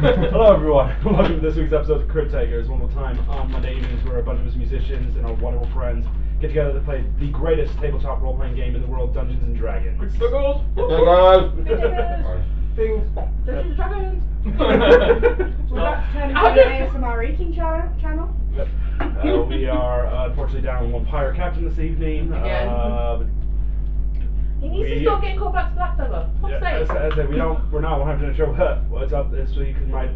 Hello everyone, welcome to this week's episode of Crit Takers. One more time, on Monday evenings where a bunch of us musicians and our wonderful friends get together to play the greatest tabletop role-playing game in the world, Dungeons and Dragons. Things. Dungeons and Dragons. We're about to turn into an ASMR eating channel. Yep. We are unfortunately down one pirate captain this evening. Again. He needs to stop getting called back to Blackfeather. Yeah, Fuck's sake. as I said, we're not 100% sure what's up this week. We might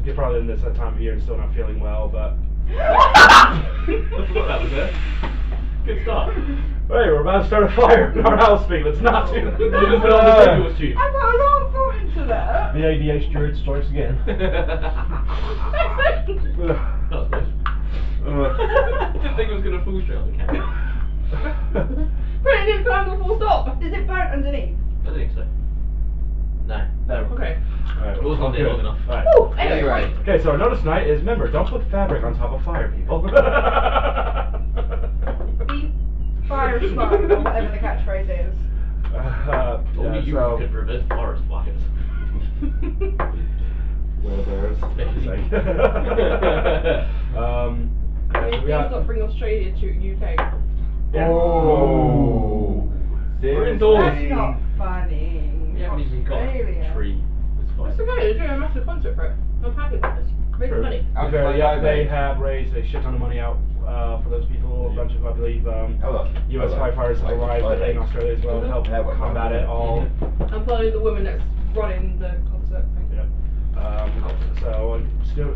get probably in this time of year and still not feeling well, but. I forgot that was it. Good start. Hey, we're about to start a fire in our house, people. Let's not do that. Put on the visuals, Chief. I put a lot of thought into that. The ADH druid strikes again. That was good. I didn't think it was going to fall straight on the camera. Put it in triangle full stop. Is it burnt underneath? I don't think so. No. No. Okay. Alright, It was not there long enough. Alright. Ooh, anyway. Okay, so our notice tonight is, remember, don't put fabric on top of fire, people. Be fire smart, or whatever the catchphrase is. Only you so, could prevent forest fires. well, there's Please we got, not bring Australia to UK. yeah. Oh. We're indoors. That's not funny. We haven't even got Australia. a tree. It's It's fine. okay, they're doing a massive concert for it. I'm happy about this. Raise the True. money. To be fair, yeah, they have raised a shit ton of money out for those people. A bunch of, I believe, U.S. firefighters have arrived in Australia as well to help combat it all. I'm following the woman that's running the concert thing. Yeah. So still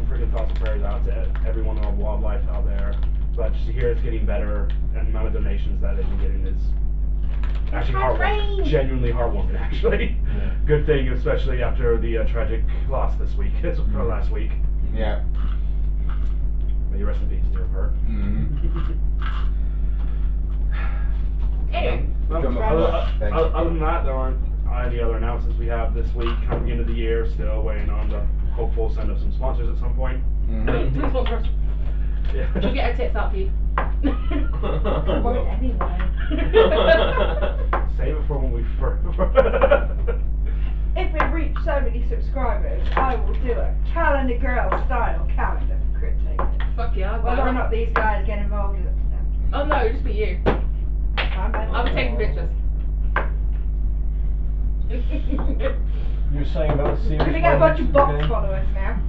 freaking thoughts and prayers out to everyone on wildlife out there. But just to hear it's getting better and the amount of donations that they've been getting is actually heartwarming. Genuinely heartwarming, actually. Yeah. Good thing, especially after the tragic loss this week, or last week. Yeah. May you rest in peace, dear Bert. Anyway. Other than that, there aren't any other announcements we have this week. Kind of the end of the year, still waiting on the hopeful send of some sponsors at some point. Please sponsor us. Yeah. We'll get our tits out for you. Well, anyway. Save it for when we first. If we reach so many subscribers, I will do a calendar girl style calendar for Crit Takers. Fuck yeah. Whether or not these guys get involved is up to them. Oh no, it'll just be you. I'll be taking pictures. You're saying about the series. We're gonna get a bunch of bots followers now.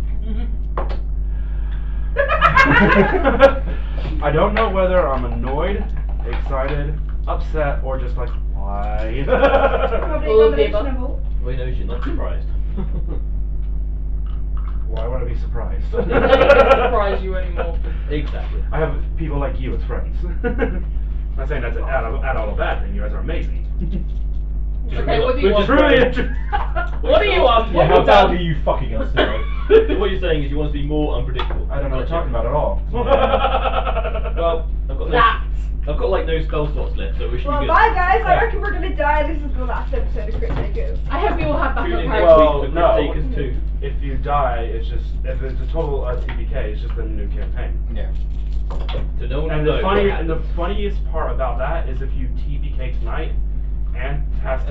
I don't know whether I'm annoyed, excited, upset, or just like, why? Probably a All of the combination above. of all. We know you're not surprised. Why would I be surprised? It doesn't surprise you anymore. Exactly. I have people like you as friends. I'm not saying that's at all a bad thing. You guys are amazing. Okay, what do you Which want? is Truly. What do you want? Yeah, how badly are you fucking us today? What you're saying is you want to be more unpredictable. I don't know what you're talking about at all. Well, I've got like no spell slots left, so we should Well, be good. bye guys, I reckon we're gonna die. This is the last episode of Crit Takers. I hope you all have Tune backup in power. Well, next week no. for Crit Takers 2. If you die, it's just if it's a total TPK, it's just a new campaign. Yeah. So no one And will the know. funny, what and the happens. funniest part about that is if you TPK tonight, Ant has to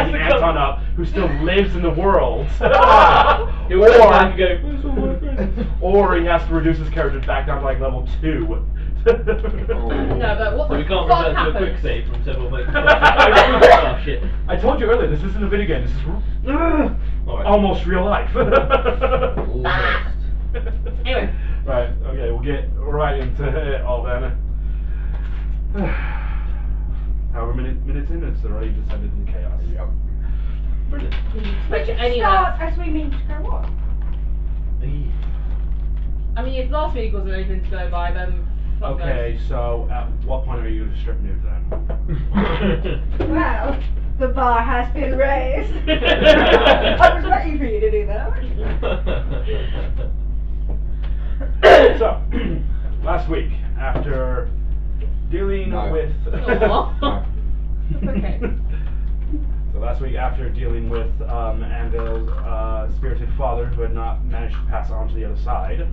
bring Anton up, who still lives in the world. He'll go back and go, "Where's all my friends?" Or he has to reduce his character back down to like level 2. No, but what So we the can't fuck return to a happened? quick save from several months. Oh shit. I told you earlier, this isn't a video game. This is Alright. almost real life. Almost. Anyway. Right. Okay. We'll get right into it all then. However many minutes in, it's already descended into chaos. Yep. Brilliant. Which any Start as we mean to go on. I mean, if last week wasn't anything to go by, then fuck Okay, so at what point are you going to strip nude then? Well, the bar has been raised. I was waiting for you to do that. So, last week, after dealing No. with... Aw. That's okay. So last week, after dealing with Anvil's spirited father, who had not managed to pass on to the other side,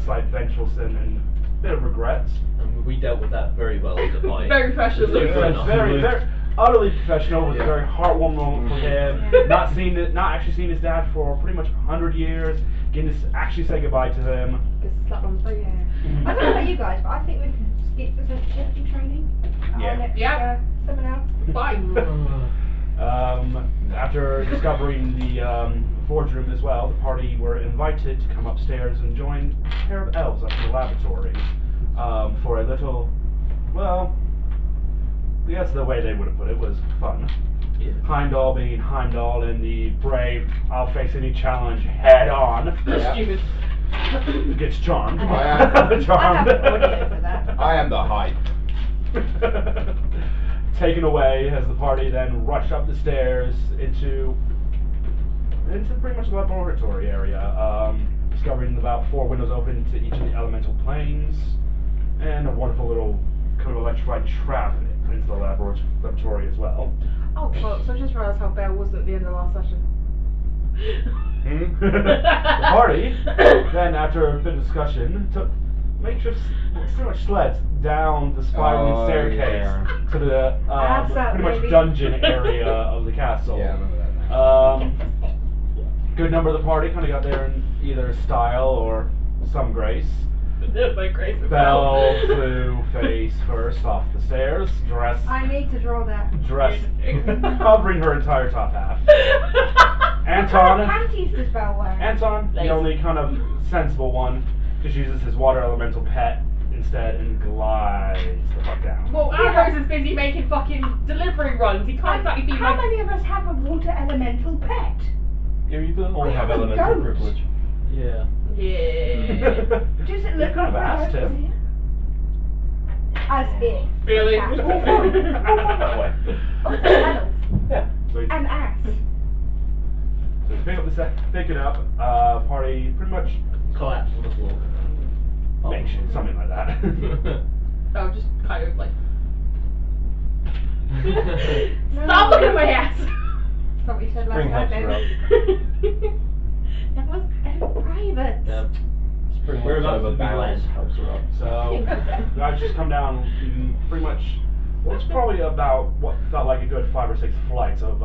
slight vengeful sin and a bit of regrets. And we dealt with that very well as a party. Very professional. Fair Very, enough. very, utterly professional. It was a Yeah. very heartwarming moment for him. Yeah. Not actually seeing his dad for pretty much 100 years. Getting to actually say goodbye to him. Just slap on the face. Yeah. I don't know about you guys, but I think we can skip the sensitivity training. Yeah. Our next Yeah. seminar. Fine. After discovering the forge room as well, the party were invited to come upstairs and join a pair of elves up in the laboratory for a little, well, I guess the way they would have put it was fun. Yeah. Heimdall being Heimdall and the brave, I'll face any challenge head on. Yeah. Stupid. Gets charmed. I am. Charmed. I have audio for that. I am the hype. Taken away as the party then rushed up the stairs into pretty much the laboratory area, discovering about 4 windows open to each of the elemental planes, and a wonderful little kind of electrified trap into the laboratory as well. Oh, fuck. So I just realised how Belle was at the end of last session. The party then, after a bit of discussion, took makeshift pretty much sleds down the spiraling Oh, staircase yeah. to the That's up, pretty much baby. dungeon area of the castle. Yeah, I remember that now. Good number of the party kind of got there in either style or some grace. That's like crazy. Belle flew face first off the stairs, I need to draw that. covering her entire top half. What Anton, panties does Belle wear? Anton, the Nice. only kind of sensible one, just uses his water elemental pet instead and glides the fuck down. Well, Ambrose is busy making fucking delivery runs. He can't exactly be How like. many of us have a water elemental pet? Yeah, you don't all have I elements don't. of privilege. Yeah. Yeah. Does it You look could have like asked we're him. As if. Really? That way. Of the panels. Yeah. So he- And ass. So to pick it up, party pretty much Collapse on the floor. makeshift, something like that. Oh, just kind of like. Stop looking at my ass! That's what you said last Spring night, helps her baby. up. That was private. Yeah. Spring We're helps about over to be bowels, glad. helps her up. So, you guys just come down pretty much, what's probably about what felt like a good 5 or 6 flights of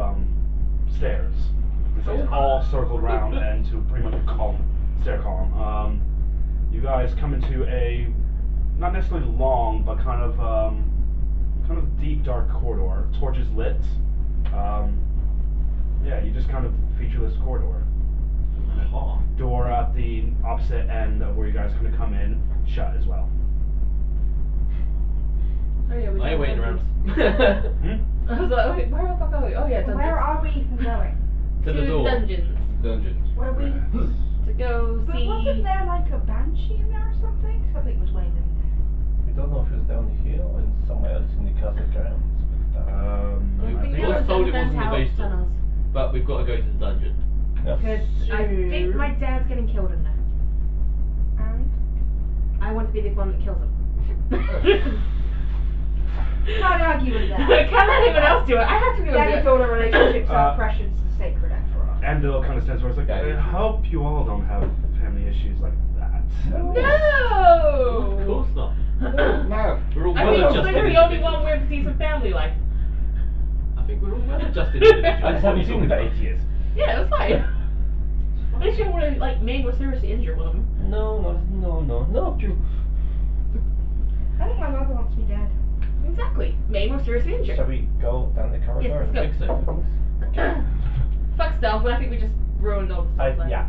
stairs. So it's all circled around and to pretty much a column, stair column. You guys come into a, not necessarily long, but kind of deep dark corridor, torches lit. Yeah, you just kind of featureless corridor. Oh. Door at the opposite end of where you guys kind of come in, shut as well. Oh yeah, we Why are you waiting around? Hmm? I was like, oh, where the fuck are we? Oh yeah, dungeons. Where are we even going? To the door. Dungeons. Dungeons. Where we? To go But see. wasn't there like a banshee in there or something? Something was wailing in We don't know if it was down here or in somewhere else in the castle grounds. But, I I think think it was told it Dungeons wasn't the House basement. tunnels. But we've got to go to the dungeon. yeah. Because I think my dad's getting killed in there. there. And? I want to be the one that kills him. Can't argue with that. Can't let anyone else do it. I have to go do it. Daddy-daughter relationships are Uh, precious and sacred after all. Andil kind of stands for it's like, Yeah, I hope you all don't have family issues like that. No! Of course not. No. We're all I well mean, adjusted. you're the only individuals. one with a decent family life. I think we're all well adjusted individuals. I just haven't seen them for 8 years. Yeah, that's fine. At least you don't want to, like, maim or seriously injure one of them. No, Drew. I think my mother wants me dead. Exactly. Maim or seriously injure. Shall we go down the corridor? Yes, and let's go. fix things? Fuck stealth, but I think we just ruined all the stuff. there. Yeah.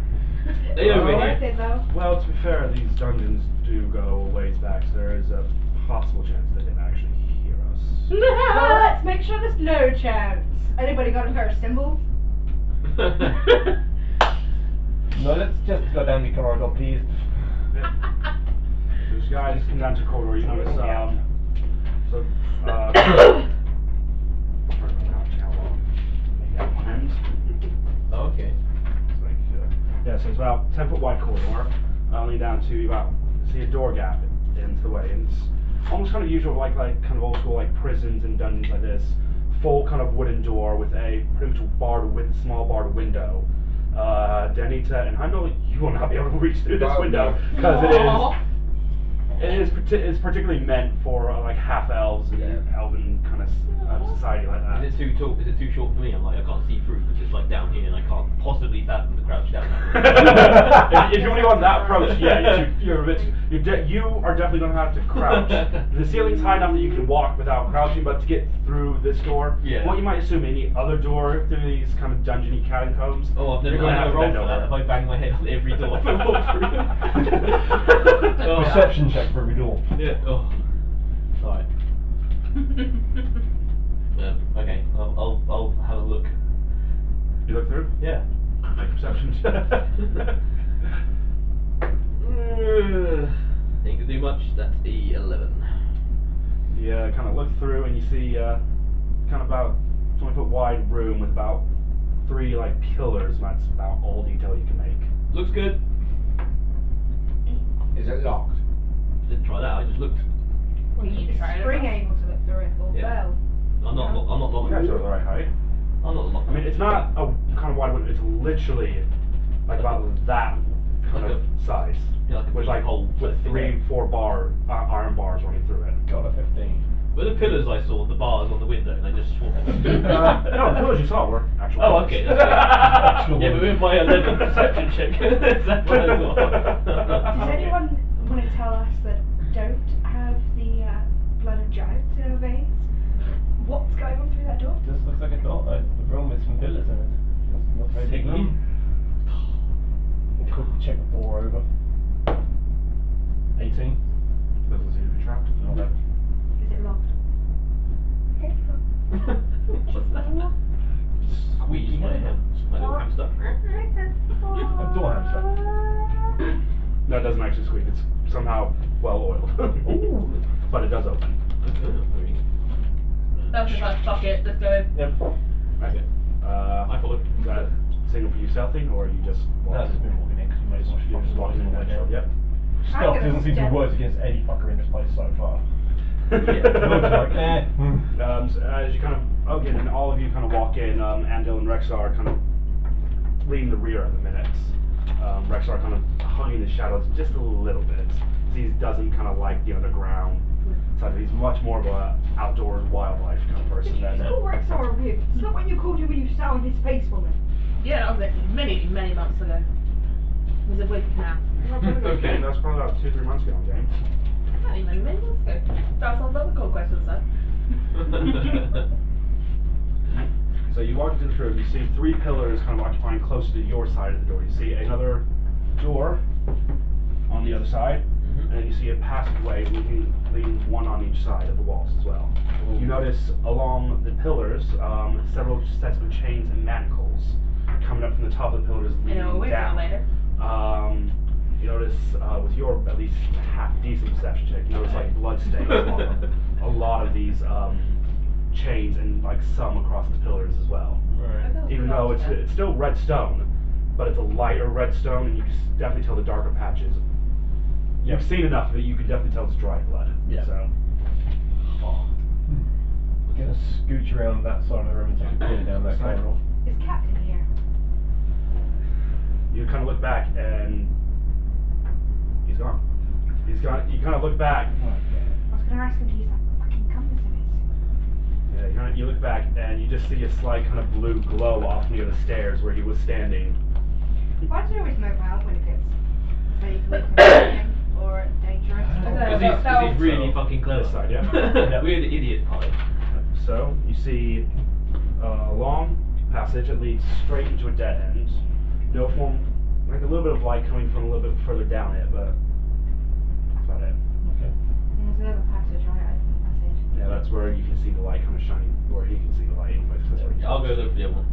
They over Well, Worth here. it though. Well, to be fair, these dungeons do go a ways back, so there is a possible chance they didn't actually hear us. Well, let's make sure there's no chance. Anybody got a pair of cymbals? No, let's just go down the corridor, please. So you guys come down to the corridor, you notice, so, how long? Maybe at one end. Oh, okay. It's like, yeah, so it's about 10-foot wide corridor, leading down to about, see a door gap into the way, and it's almost kind of usual, like kind of old school, like prisons and dungeons like this. Full kind of wooden door with a pretty much small barred window. Danita, and I know you will not be able to reach through this Oh, window no. because Aw. it's particularly meant for like half elves and Yeah. elven kind of society tiny like that. Is it too tall? Is it too short for me? I'm like, I can't see through because it's like down here and I can't possibly fathom the crouch down there. if you want to go on that approach, yeah, you are definitely going to have to crouch. The ceiling's high enough that you can walk without crouching, but to get through this door, Yeah. what you might assume any other door through these kind of dungeony catacombs, Oh, I've never you're going to have to roll bend for that. If over. I bang my head on every door, I walk through. Oh. Perception check for every door. Yeah. Oh. Alright. Okay. I'll have a look. You look through? Yeah. Make perception check. Ain't gonna do much. That's the 11. You kind of look through and you see kind of about 20-foot wide room with about 3 like pillars, and that's about all detail you can make. Looks good. Is it locked? Didn't try that. I just looked. Well, you Is tried it. spring able to look through it or Yeah. bell? I'm not You guys locked. are the right height. I'm not locked. I mean, it's not a kind of wide window, it's literally like about that kind Like of size. Yeah, like a With big like hole. with 3-4 iron bars running through it. Got a 15. Were the pillars I saw, the bars on the window, and I just swore. No, the pillars you saw were actual. Oh, pillars. okay. That's good. Yeah, but with my 11 perception check, that's what I saw. Does anyone want to tell us that don't have the blood of giants in our veins? What's going on through that door? Just looks like a door, a room with some pillars in it. Just not very big room. We'll quickly check the door over. 18. Doesn't seem to be trapped. Okay. Is it locked? Okay. What's that? Squeeze my hand. My little hamster. A door hamster. No, it doesn't actually squeak. It's somehow well oiled. Ooh. But it does open. That's just like, fuck it, let's go in. Yep. Okay. I thought. Is that a signal for you stealthing, or are you just That's just been walking in because you made so much You're just walking in there. naturally. Yep. Stealth I'm gonna doesn't seem to step- work against any fucker in this place so far. So as you kind of again, and all of you kind of walk in, Andil and Rexar are kind of leading the rear at the minute. Rexar kind of hung in the shadows just a little bit. He doesn't kind of like the underground side. He's much more of a outdoors wildlife kind of person Did you than just call Rexar a wig? It's not what you called him when you sound his face woman. Yeah, that was it many, many months ago. It was a week now. Okay, that's probably about 2-3 months ago, James. Not even many months ago. That's all the cold questions, though. So you walk into this room, you see 3 pillars kind of occupying close to your side of the door. You see another door on the other side, and then you see a passageway leading one on each side of the walls as well. You notice along the pillars several sets of chains and manacles coming up from the top of the pillars You know, leading we'll down. later. You notice with your at least half decent perception check, you notice like blood stains along a lot of these chains and like some across the pillars as well. Right. Even though it's still red stone, but it's a lighter red stone, and you can definitely tell the darker patches. You've seen enough of it, you can definitely tell it's dried blood. Yeah. So. We're gonna scooch around that side of the room and take a peer down that Side. corridor. Is Captain here? You kind of look back and he's gone. He's gone. You kind of look back. I was going to ask him to use that fucking compass of his. Yeah, you look back and you just see a slight kind of blue glow off near the stairs where he was standing. Why does he always mobile when it gets vaguely concerning or dangerous? Because he's really fucking clever. This side, yeah. We're the idiot part. So you see a long passage that leads straight into a dead end. No form, like a little bit of light coming from a little bit further down it, but that's about it. Okay. There's another passage, right? Open passage. Yeah, that's where you can see the light kind of shining, where he can see the light anyways. That's where I'll go look for the other one.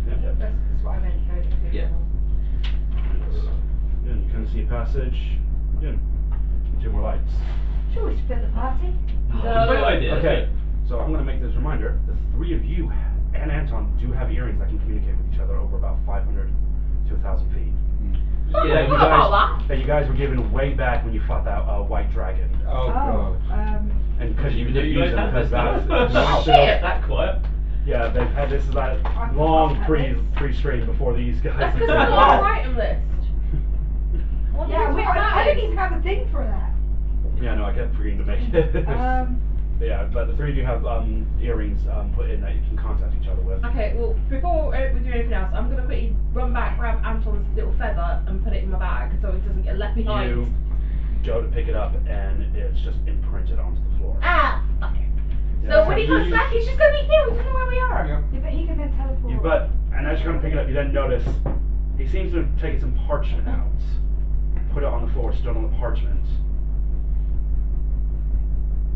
Yeah. That's what I meant. Go to the Yeah. Yeah, you kind of see a passage. Yeah. 2 more lights. Shall we split the party? Great idea. Okay, so I'm going to make this reminder. The 3 of you and Anton do have earrings that can communicate with each other over about 500 to 1,000 feet. Yeah, That you guys were given way back when you fought that white dragon. Oh, God. And because you You didn't use guys them, have because this that's now? Shit. That quiet. yeah, they've had this is that long pre-stream before these guys. That's because it's on the item list. Yeah, I didn't even have a thing for that. Yeah, no, I kept forgetting to make it. Yeah, but the three of you have earrings put in that you can contact each other with. Okay, well, before we do anything else, I'm gonna quickly run back, grab Anton's little feather, and put it in my bag so it doesn't get left behind. You go to pick it up, and it's just imprinted onto the floor. Ah, fuck it. Yeah, So when he comes you- back, he's just gonna be here. We don't know where we are. Yep. Yeah, but he can then teleport. And as you're going to pick it up, you then notice he seems to have taken some parchment out, put it on the floor, stood on the parchment.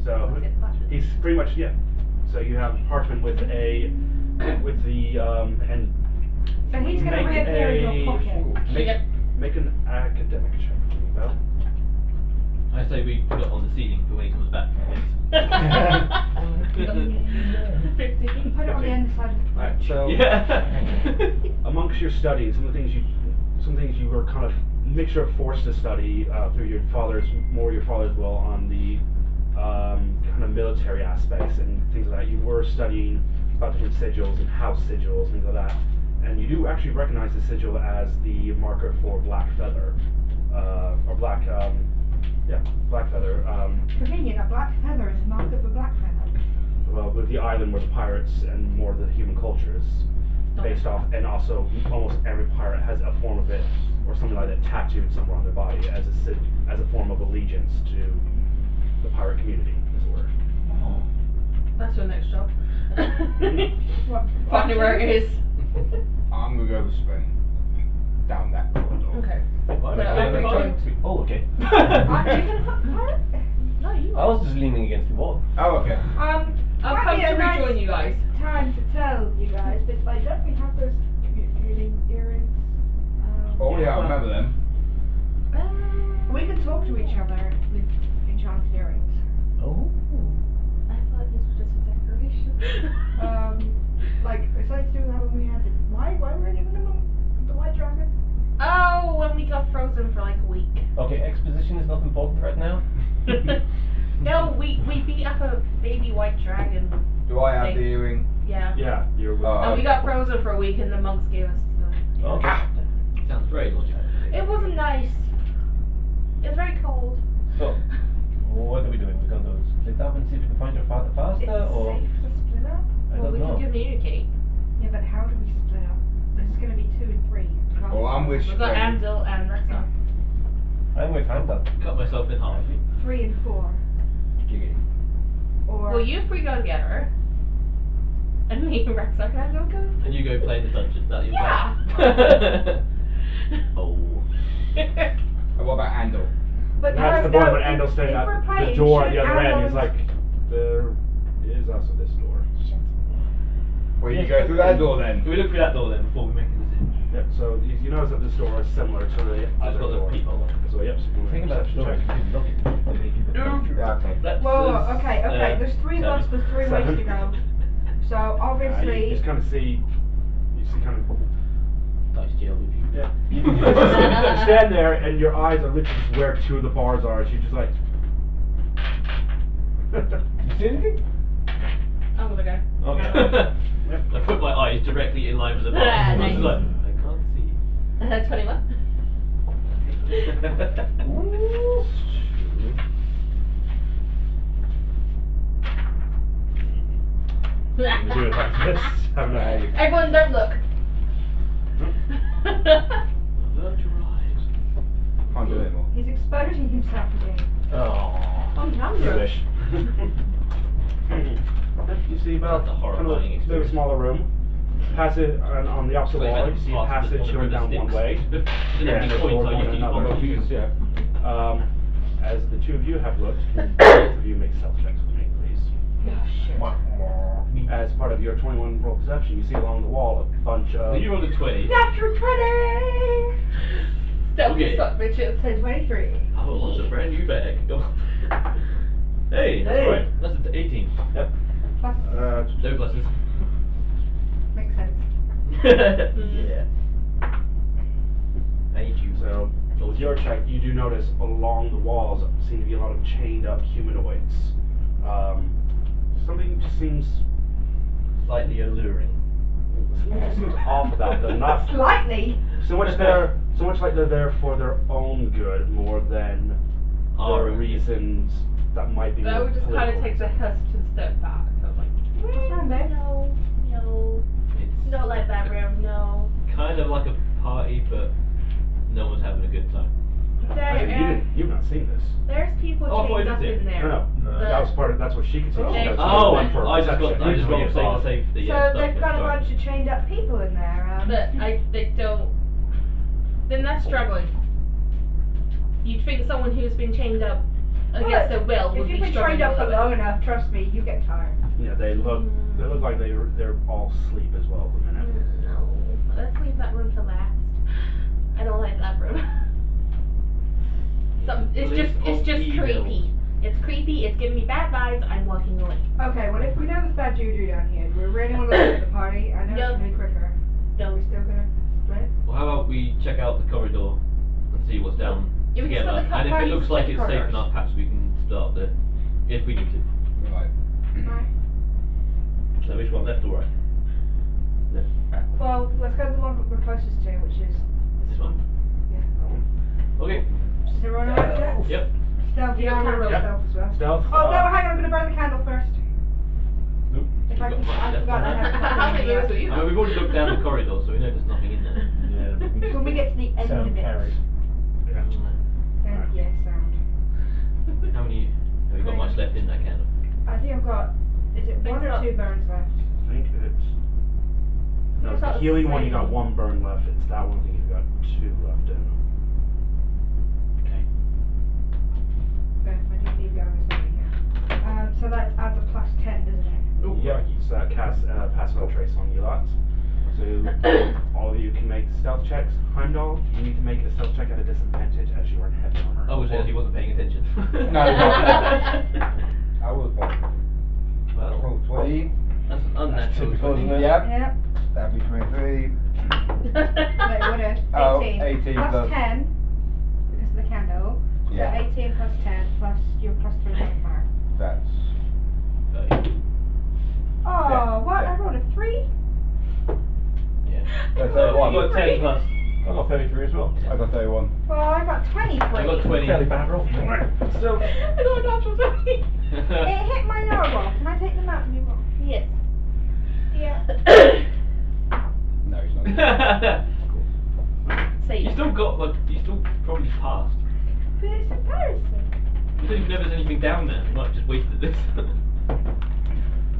So Let's get the parchment. he's pretty much So you have parchment with the and So he's gonna make reappear in your pocket. make an academic check for me, Belle. I say we put it on the ceiling for when he comes back. 15. Put it on the underside of the Right, so Yeah. amongst your studies, some things you were kind of mixture of forced to study through your father's will on the kind of military aspects and things like that. You were studying about different sigils and house sigils, things like that, and you do actually recognize the sigil as the marker for Black Feather, or Black Feather. Convenient, a black feather is a mark of a black feather. Well, with the island where the pirates and more of the human culture is based off, and also almost every pirate has a form of it or something like that tattooed somewhere on their body as a form of allegiance to the pirate community, as it were. That's your next job. What? Find where it is. I'm gonna go to Spain. Down that corridor. Okay. Why So not? I'm going Oh, okay. Aren't you gonna put pirate? No, you. I was just leaning against the wall. Oh, okay. I've might come be to a nice rejoin you guys. time to tell you guys, but like, don't we have those communicating earrings? Oh yeah, I remember them. We can talk to each other with enchanted earrings. Oh. I thought these were just a decoration. Like, it's like to do that when we had the, why were we giving them the white dragon? Oh, when we got frozen for like a week. Okay, exposition is not important right now. No, we beat up a baby white dragon. Do I have Thank- the earring? Yeah. Yeah, you're with Oh. And we got frozen for a week, and the monks gave us the. Okay. Sounds very logical. It wasn't nice. It was very cold. So, what are we doing? We're going to split up and see if we can find your father It's faster, or safe to split up. I Well, don't we know. can communicate. Yeah, but how do we split up? There's gonna be 2 and 3. Oh, I'm with We've got Spain. Andil and Rexa. I'm with Heimdall. Cut myself in half. 3 and 4. Giggity. Or Well, you three go together. And me and Rexa can Andil go. And you go play in the dungeon. That your Yeah. plan? Oh. And what about Andor? but That's the no, point no, when Andel's standing if we're at the playing, door at the should other end. Andor He's like, there is also this door. Well, you go through that door then. Do we look through that door then before we make a decision? Yep. So you notice that this door is similar to the other got the door. peephole on it. So yep. So you The can thing about perception doors check. is look at they make people come through. Yeah, okay. Let's, Whoa, okay, there's 3 of us, seven. there's 3 ways to go. So You obviously, just kind of see. You see kind of. Nice jail with you. Yeah. You stand there and your eyes are literally just where 2 of the bars are. So you just like. You see anything? I'm gonna go. Okay. Yep. I put my eyes directly in line with the bar. Ah, I was nice. like, I can't see. 21. You do it like this. Have no idea. Everyone, don't look. Avert your eyes. Can't do it anymore. he's exposing himself again. Oh. I'm You hungry. wish. You see about That's a horrifying kind of a bit of a experience. smaller room. Passage on the opposite So wall. you You see a pass the- passage on the going down river one Styx. way. Didn't Yeah, have any there's points, door I going used to use another. my moves. Yeah. As the 2 of you have looked, can both of you make stealth checks with me, please. Oh, shit. As part of your 21 roll perception, you see along the wall a bunch of. You rolled a 20. Natural 20! Stealthy Okay. suck, bitches. So 23. Oh, what's a brand new bag? Hey, that's Hey. right. That's an 18. Yep. Plus, No pluses. makes sense. Yeah. I hate you. So, with your check, you do notice along the walls seem to be a lot of chained up humanoids. Something just seems. Slightly alluring. Something just seems off about them. Not Slightly. so much like they're there for their own good more than Our the own good. reasons that might be But I more would just kind of political. take the hesitant step back. I was like, What's wrong, babe? no, It's not like that room, no. kind of like a party, but no one's having a good time. You've not seen this. There's people Oh, I thought chained you up did. in there. No, but- that was part of, that's what she could see. Oh. She got Oh, one for I just reception. rolled Usually safe it's to save the So stuff. they've got a Sorry. bunch of chained up people in there. But they don't. Then that's struggling. You'd think someone who's been chained up against their will would if be you've been struggling trained up a for little long bit. enough, trust me, you get tired. Yeah, they look like they're all asleep as well at the minute. No, let's leave that room to last. I don't like that room. It's just creepy. It's creepy. It's giving me bad vibes. I'm walking away. Okay, well if we know there's bad juju down here, do we really want to look at the party? I know No. it's gonna be quicker. No. We're still gonna split? Well, how about we check out the corridor and see what's down Yeah, we can together, split the and if it parties looks into like it's safe corridors. enough, perhaps we can split up there, if we need to. Right. Right. So which one, left or right? Left. Well, let's go to the one we're closest to, which is This one. That one. Okay. Is everyone alright with that? Yep. Stealth, You yeah, I'm can roll roll. stealth as well. Stealth. Oh no, hang on, I'm gonna burn the candle first. Nope. If I can, I forgot I have How many a moves are you? I mean, we've already looked down the corridor, so we know there's nothing in there. Yeah. we can When we get to the end sound of it. carried. Yeah. Then, yeah, sound. How many, have you got much left in that candle? I think I've got, is it one or so. 2 burns left? I think it's. No, It's the not the healing one you got same. 1 burn left. It's that one I think you've got 2 left in. Okay. Okay, my D&D Beyond is over here. So that adds a plus 10, doesn't it? Oh, Yep. right. So that casts passive trace on you lot. So all of you can make stealth checks. Heimdall, you need to make a stealth check at a disadvantage as you are in heavy armor. Oh, as he wasn't paying attention. No, I was Well, roll 20. that's an unnatural. typical, isn't it? Yep. Yeah. That'd be 23. No, it wouldn't. 18. Oh, 18 plus plus- 10, because of the candle. Yeah. So 18 plus 10 plus your plus 3 modifier. That's. Oh, Yeah, what? yeah. I rolled a 3? Yeah. That's So 31. you got 10 plus. I got 33 as well. I got 31. Well, I got 23. I got 20. Fairly bad roll. So I got a natural 20. It hit my narwhal. Can I take them out and you roll? Yes. Yeah. No, he's not. Say You still got, like, you still probably passed. But it's embarrassing. You said if there's anything down there, you might have just wasted this.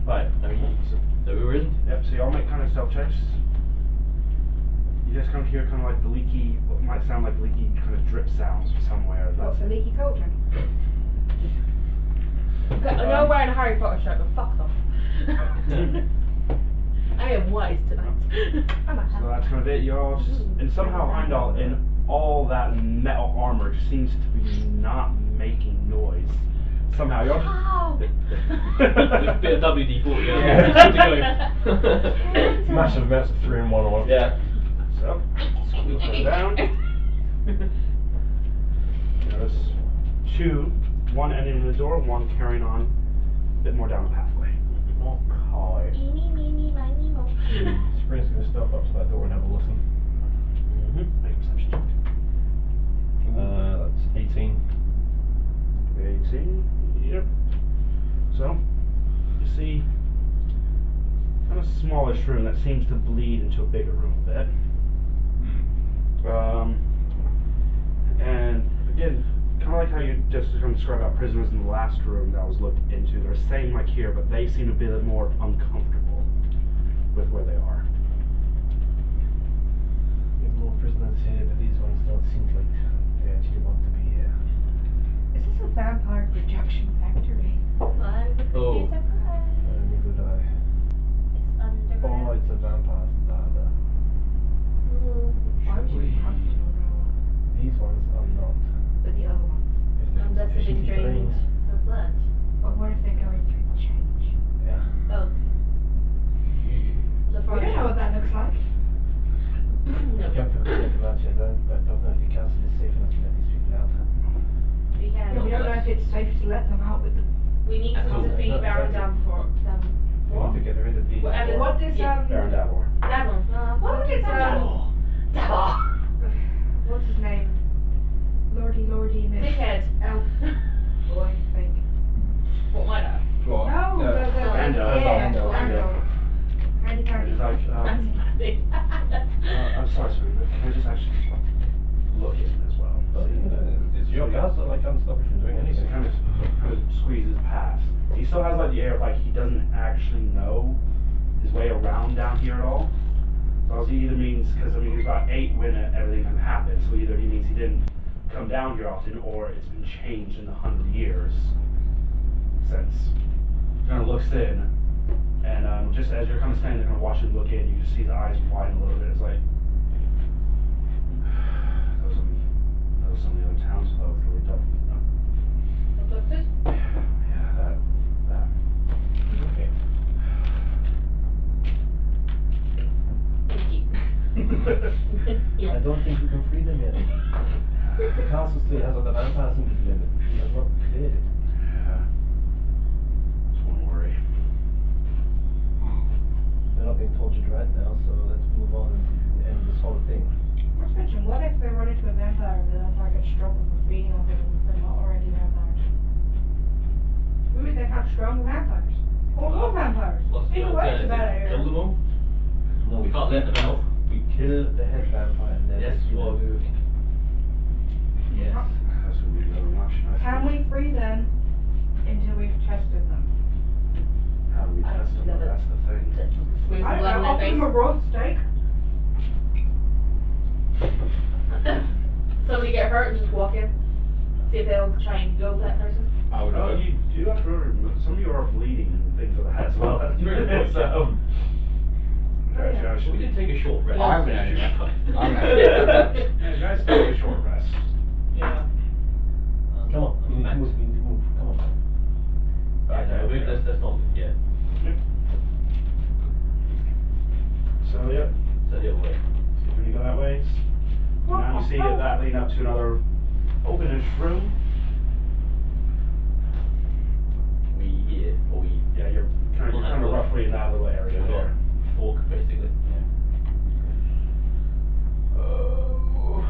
Right, I mean, so we were in? Yep, so y'all make kind of stealth checks. You just kind of hear kind of like the leaky, what might sound like leaky kind of drip sounds from somewhere. What's a leaky cauldron? I know I'm wearing a Harry Potter shirt, but fuck off. I am wise tonight. I'm a So that's kind of it. Y'all just, and somehow Heimdall in all that metal armor seems to be not making noise. Somehow y'all just. Ow! A bit of WD-40. Yeah. Good to go. Massive amounts of 3 in 1 oil. Yeah. So, we'll put it down. There's 2, one ending in the door, one carrying on a bit more down the pathway. Okay. Eeny, meeny, miny, mo. Spring's going to step up to that door and have a listen. Make a perception check. That's 18. 18. Yep. So, you see kind of smallish room that seems to bleed into a bigger room a bit. And again, kind of like how you just kind of described about prisoners in the last room that was looked into. They're the same like here, but they seem a bit more uncomfortable with where they are. We have more prisoners here, but these ones don't seem like they actually want to be here. Is this a vampire projection factory? I would be Oh. surprised. Neither do I. It's Oh, underground. it's a vampire data. Why would you be comfortable now? These ones are not. But the other ones? If they're Unless they've been sufficiently drained of blood. But what if they're going through the change? Yeah. Oh. The We don't know what that looks like. No. You have to think about it. I don't know if the council is safe enough to let these people out. We Yeah, we don't know if it's safe to let them out with the... We need to Absolutely. defeat Baron Danforth. We need to get rid of these. Whatever. What is, Baron Davor. That one. What What is is, that? Davor. what's his name? Lordy Big Miss head. Elf boy, I think. Orlando, Orlando. Candy candy. It's like, I'm sorry, sir, but can I just actually look in as well? It's your castle, I can't stop you from doing And he anything. kind of squeezes past. He still has like the air of like he doesn't actually know his way around down here at all. So it either means, because I mean he's about 8 when everything kind of happened, so either he means he didn't come down here often, or it's been changed in the 100 years since. Kind of looks in, and just as you're kind of standing there kind of watching him look in, you just see the eyes widen a little bit. It's like, those are some of the other townsfolk that were done. Abducted? Yeah, that. Okay. Thank you. I don't think we can free them yet. The castle still has other vampires in the limit. We have not cleared it. Yeah. Just one worry. They're not being tortured right now, so let's move on and end this whole thing. Let's mention, what if they run into a vampire and the vampire gets stronger from feeding on them if they're not already vampires? Maybe they have stronger vampires. Or more vampires. What's the Either way, it's a bad alternative? idea. Kill them all? No, We can't let them out. We kill the head vampire and then Yes, we well, remove. Yes. That's what we don't much. Can we free them until we've tested them? How do we test them? That's the thing. Squeeze the I blood don't in know, their offer them a face. raw steak. Somebody get hurt and just walk in. See if they'll try and go for that person. I would Oh, you do have to remember, some of you are bleeding and things like that as well. Very good, So. We did take a short rest. I haven't had it. I haven't had it. Yeah, guys, take a short rest. Yeah. Come on, we need to move, we need to move. Come on. Yeah, no, let's not, yeah. So, yep. So the other way. So when you go that way, now you see that leading up to another openish room. Yeah, you're kind of roughly in that little area We've got there. a fork, basically. Oh.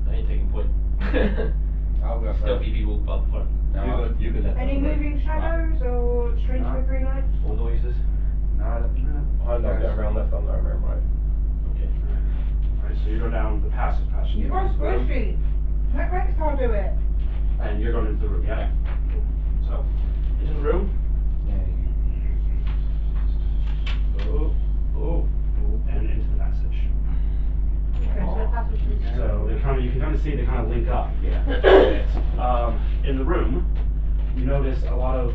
I ain't taking point. I'll go Stealthy first. people up front. No, You can let Any them moving shadows or strange No. flickering lights? Or noises. Not. I'm not going around left, I'm not around right. Okay. Alright, so you go down the passage. You're squishy. Let Rexar do it. And you're going into the room, yeah? So, into the room. Oh, and into the passage. Okay, so the passage is. So you can kind of see they kind of link up. Yeah. In the room, you notice a lot of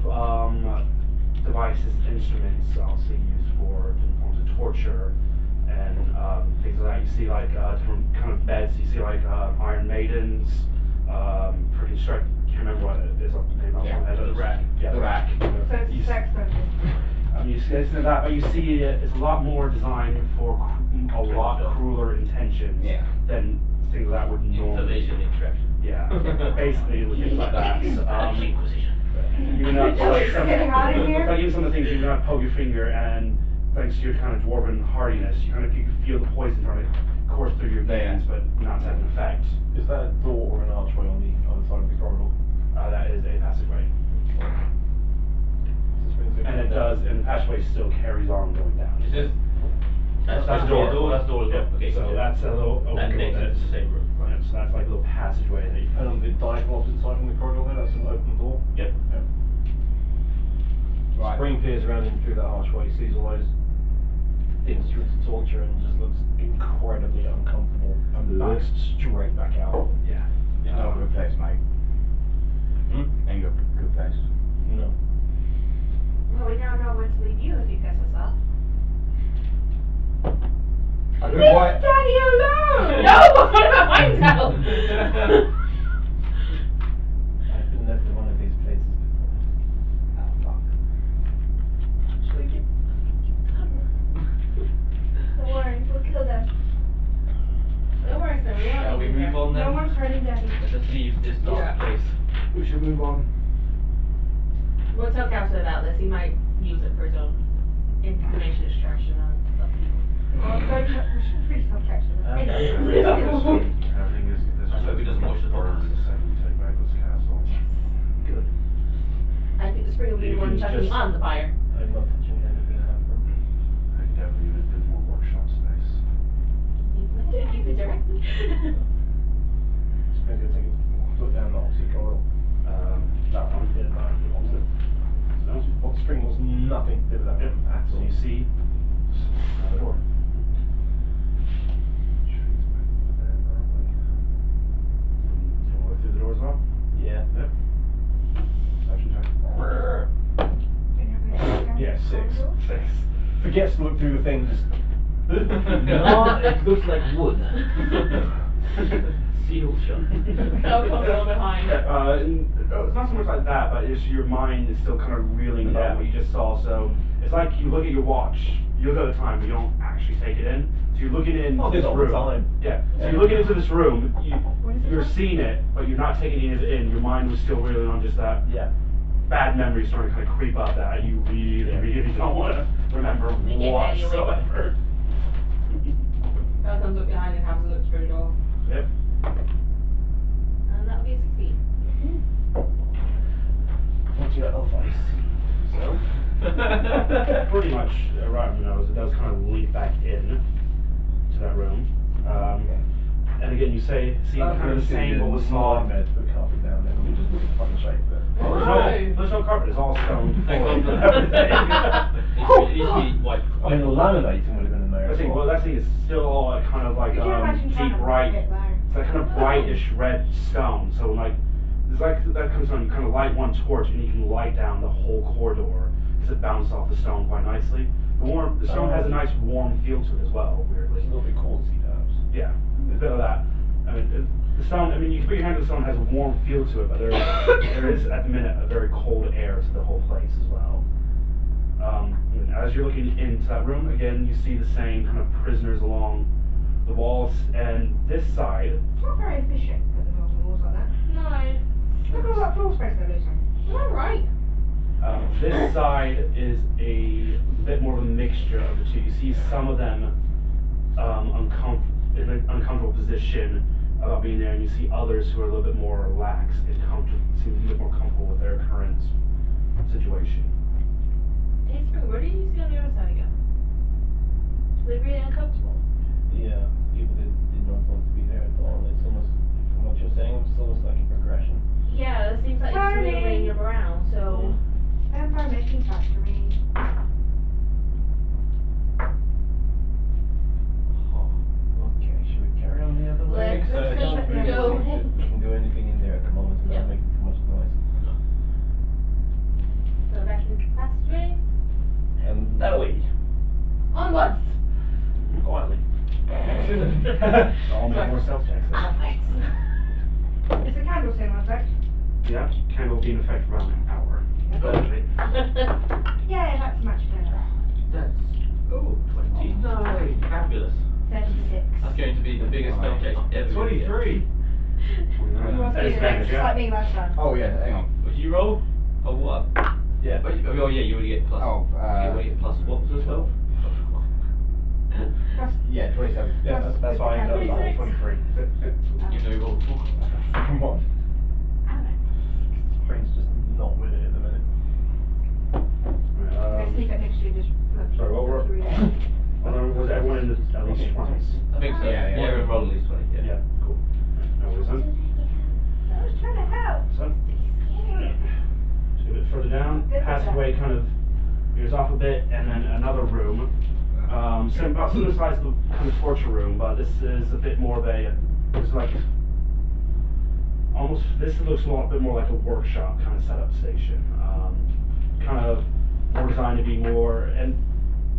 devices, instruments, obviously used for different forms of torture and things like that. You see like different kind of beds. You see like Iron Maidens. Pretty sure I can't remember what it is off the name off my head. The rack. Yeah, the rack. So it's You a sex dungeon. you see it's that, but you see it's a lot more designed for a lot crueler intentions Yeah. than things that would normally. Installation extraction. Yeah, basically things like that. Inquisition. You know, like some, Getting out of here? like even some of the things you can poke your finger, and thanks to your kind of dwarven hardiness, you can feel the poison trying to course through your veins, but not to have an effect. Is that a door or an archway on the other side of the corridor? That is a passageway, and it does, and the passageway still carries on going down. Is this? That's That's the door. door. That's door as well. Yep. Okay. So that's a little open And door next that's it's the same room. Right, so that's like a little passageway that you. And on the diagonal opposite side from the corridor there, that's an open door. Yep. Right. Spring peers around in through that archway, sees all those instruments of torture and just looks incredibly uncomfortable and backs straight back out. Yeah. It's not a good place, mate. Ain't a good place. No. Well, we now know where to leave you if you piss us off. I do Leave what? Daddy alone! No, what about mine's house? I've been left in one of these places before. Oh, fuck. Don't worry, we'll kill them. Don't worry, sir, we don't Shall we need you move there. on then? No one's hurting Daddy. Let's just leave this dark Yeah. place. We should move on. We'll tell Counselor about this, he might use it for his own information extraction of people. Oh, don't touch, we should please don't touch them. Everything is. This I hope he doesn't watch the burns podcast. the second we take back this castle. Good. I think the spring will be the You one can chucking just- on the fire. I'm not touching anything I have from. I could definitely use a bit more workshop space. You could direct me. Just maybe I'll take a look down the opposite corridor. That one. Yeah, no, opposite. So, Well, the string was nothing to do with that yep. one at So all. you see another door. Do you want to go through the door as well? Yeah. Yep. Perception check. Yeah, 6. 6. Forgets to look through the things. No, it looks like wood. Seal shut. I'll come a little behind. It's not so much like that, but it's your mind is still kind of reeling about Yeah. what you just saw. So it's like you look at your watch, you look at the time, but you don't actually take it in. So you're looking into Oh, this this all the room. time. Yeah. So Yeah. you're looking into this room. What is it You're called? seeing it, but you're not taking it in. Your mind was still reeling on just that Yeah. bad memory starting to kind of creep up that you really don't want to remember Make it heavy away. whatsoever. Bella comes up behind and has a look through the door. Yep. And that'll be a 16. What's your advice? So, pretty much around your nose, it does kind of lead back in to that room. And again, you see kind of the same what was saw. Nightmare to put carpet down there. We just look at the fucking shape of it. Well, there's no carpet, it's all stone. Thank floor God. and everything. It needs to be white. I mean, the laminating would have been in there. I as think, well, that thing is still all kind of like Could you imagine trying deep to bright. break it there? It's that kind of brightish red stone. So like, it's like that comes on. You kind of light one torch and you can light down the whole corridor because it bounces off the stone quite nicely. The stone has a nice warm feel to it as well. Weirdly. It's a little bit cozy, perhaps. Yeah, a bit of that. I mean, the stone. I mean, you can put your hand to the stone. It has a warm feel to it, but there is at the minute a very cold air to the whole place as well. And as you're looking into that room, again, you see the same kind of prisoners along the walls, and this side. It's not very efficient at the moment, walls like that. No. Look at all that floor space they're losing. You're right. This side is a bit more of a mixture of the two. You see some of them in an uncomfortable position about being there, and you see others who are a little bit more relaxed and comfortable, seem a bit more comfortable with their current situation. Hey, Spring, where do you see on the other side again? They're really uncomfortable. Yeah, people that did not want to be there at all. It's almost, from what you're saying, it's almost like a progression. Yeah, it seems like it's Sorry. moving around, so. Vampire making factory. Okay, should we carry on the other way? Let's I don't just really go. think that we can do anything in there at the moment without Yeah. making too much noise. Go back into the passageway. And that way. Onwards! Quietly. I'll make more self checks. then. Onwards! It's a candle sim effect. Yeah, candle be in effect for around an hour. Probably. Yeah, that's much better. That's 29. Fabulous. 36. That's going to be the biggest spell check ever. 23. That is Just Spanish, yeah. like me last time. Oh yeah, hang on. Would you roll? Oh what? Yeah. Oh yeah, you already get plus. Oh, you already get plus what was it? 12? Yeah, 27. Yeah, that's fine. That's fine. 23. Even though you rolled 4. Come on. Brain's just not with it at the minute. Let's leave it next to you, just flip. Sorry, what were- through there. Was everyone in the, at least twice? I think so. Yeah, yeah. Everyone rolled at least 20. Yeah. Yeah, cool. No worries then. I was trying to help. So, a bit further down, passageway kind of veers off a bit, and then another room. About similar size to the kind of torture room, but this is a bit more of a, it's like, almost, this looks a bit more like a workshop kind of setup station. Kind of more designed to be more, and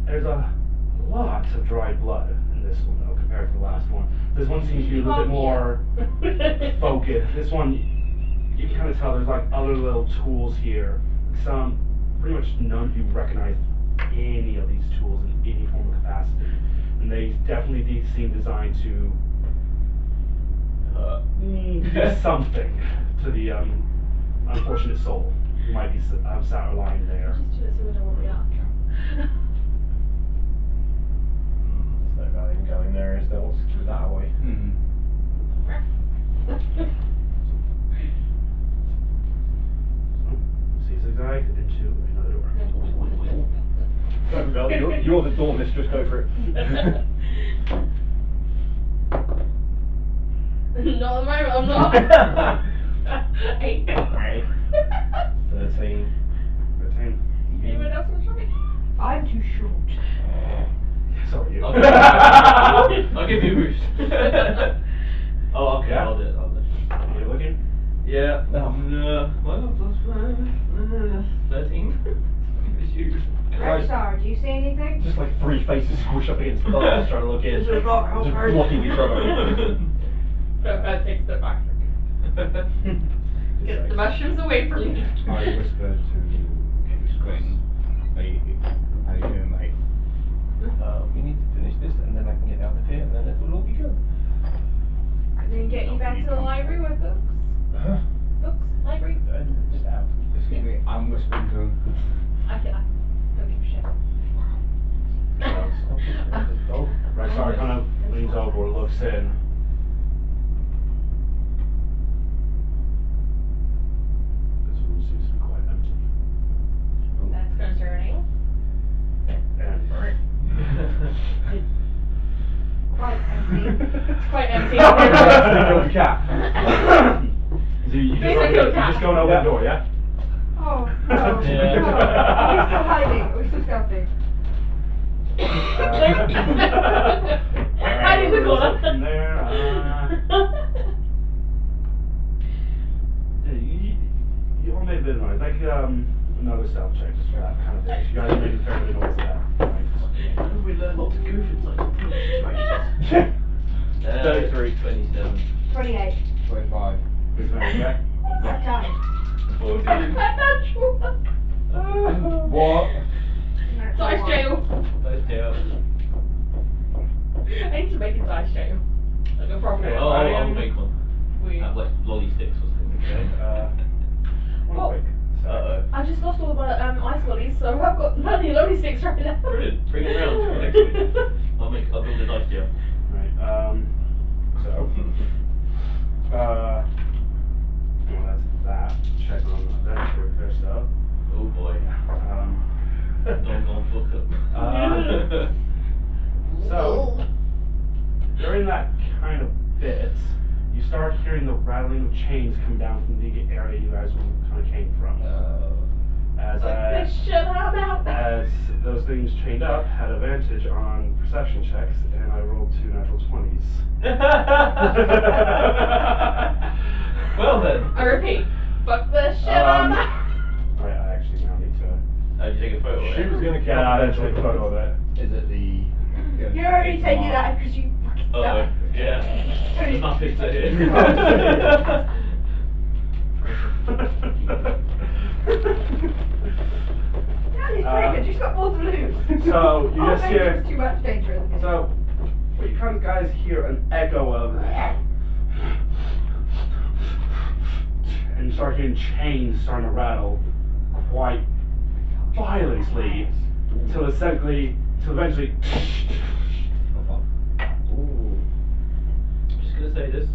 there's a lot of dried blood in this one though, compared to the last one. This one seems to be a little bit more focused. This one, you can kind of tell there's like other little tools here. Some, pretty much none of you recognize any of these tools in any form of capacity. And they definitely seem designed to do something to the unfortunate soul who might be sat or lying there. Just do it so we know where we are. There's no value in going there, is there? Let's do that away. Hmm. So, see zigzag into another door. mistress, go for it. Not at the moment, I'm not. 8. 13. 13. Anyone else want to try? I'm too short. So are you. I'll give you a boost. Oh, okay, Yeah. I'll do it. You looking? Yeah. Oh. Well, plus 13. It's you. Rexar, do you see anything? Just like 3 faces squish up against the bars trying to look in. This is not how Just hard. blocking each other. But take a step back. Get the mushrooms away from me. I whispered to Squint, how you doing, mate? We need to finish this and then I can get out of here and then it will all be good. And then get you back to the library with books. Huh? Books, library. Just out. Excuse me, I'm whispering to him. I don't give a shit. Oh. Rexar kind of leans over, looks in. This room seems to be quite empty. That's concerning. And Quite empty. It's quite empty. Killed the cat. So you just, Basically, you're just going over yeah. the door, yeah? Oh, no. Yeah. No. We're still hiding. We're still stealthy. Hide in the corner. From there, yeah, you all made a bit of noise. Like another stealth check just for that kind of thing. You guys made a fair bit of noise there. How did we learn not to goof in such situations? 33. 27. 28. 25. This man, yeah? That time. 14. Natural. What? Dice jail. Those two. I need to make a dice jail. Like a proper Okay, one. Oh, I'll make one. We. Have like lolly sticks or something. Okay, one Oh. quick. Uh-oh. I just lost all my ice lollies, so I've got bloody lolly sticks right now. Brilliant. Bring it round for next week. I'll build a dice jail. Right, so, well, that's that. Check on the adventure first up. Oh boy. Don't fuck up. So, during that kind of bit, you start hearing the rattling of chains come down from the area you guys kind of came from. As This shit out. as those things chained up had advantage on perception checks, and I rolled 2 natural 20s. Well then. I repeat, fuck the shit out. Alright, I actually now need to. Did you take a photo of She it? was gonna Yeah, I had to take a photo of it. Is it the... You're already taking it out because you fucking Oh, suck. yeah. There's nothing to it. Daddy's pregnant. She's got more to lose. So, you just hear. There's too much danger in this. So, you kind of guys hear an echo of. And you start hearing chains starting to rattle quite violently. Till eventually. Ooh. I'm just gonna say this.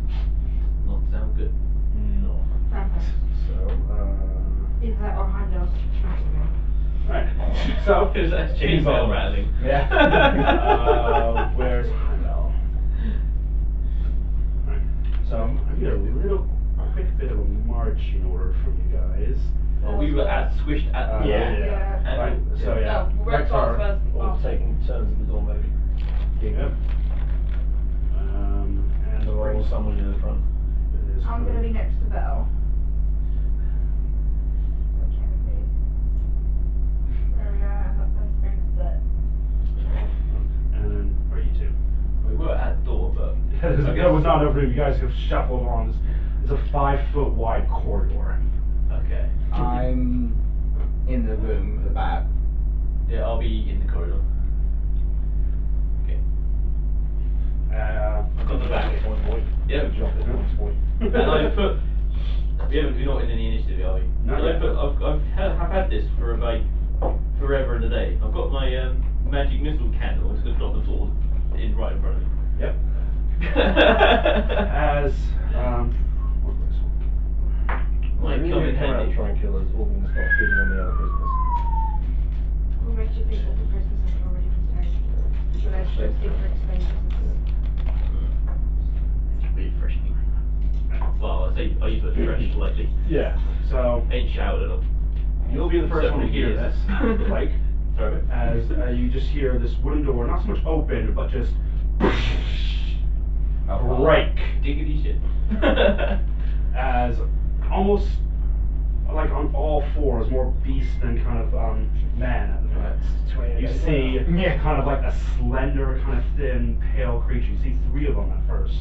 Not sound good. No. Vampires. So, Either that or Heimdall's massacre. Right. So, Is that chainsaw rattling? Yeah. Where's Heimdall? Right. So, I'm gonna get a quick bit of a marching order from you guys. Oh, we were squished at the Yeah. door. Right. So, yeah. Oh, Rexar's Rexar. first. Or taking turns in the door maybe. Yep. And Or someone in the front. it is I'm gonna be next to Belle. There we go. That's brings the. And then, where are you two? We were at the door, but There was not enough room. You guys have shuffled along. It's a 5-foot wide corridor. okay. I'm in the room at the back. Yeah, I'll be in the corridor. Okay. I've got the back. Yeah. Good job at one point. And I put. We're not in any initiative, are we? Not And yet. I've had this for about forever and a day. I've got my magic missile candle. It's going to drop the floor right in front of me. Yep. As what was this Might come in handy. Try and kill us, all going to start feeding on the other prisoners. Who makes you think that the Christmas has already been started? mushrooms different stages. It's really fresh meat. Well, I say I use the word fresh lightly. Yeah. So Ain't showered at all. you'll be the first one to hear this, like, Sorry. as you just hear this wooden door, not so much open, but just break, Diggity shit. as almost like on all fours, more beast than kind of man at the moment. You see kind of like a slender, kind of thin, pale creature. You see three of them at first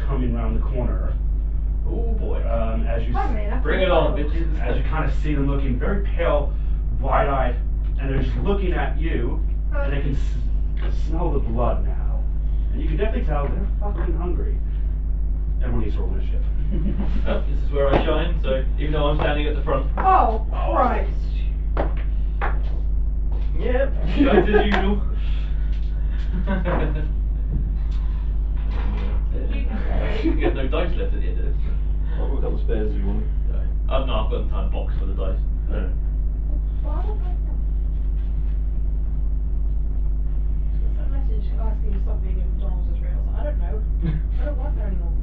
coming around the corner. Oh boy. As you Funnily enough, Bring it on, bitches. as you kind of see them looking very pale, wide-eyed, and they're just looking at you, and they can smell the blood now. And you can definitely tell they're fucking hungry. Everyone needs to roll initiative. Oh, this is where I shine, so even though I'm standing at the front. Oh, Christ. Yep, just as usual. You get no dice left at the end of this. Well, we've got the spares if you want. No, I've got the time box for the dice. No. Why don't I know? Some message asking you to stop being in McDonald's is real. I don't know. I don't work there anymore.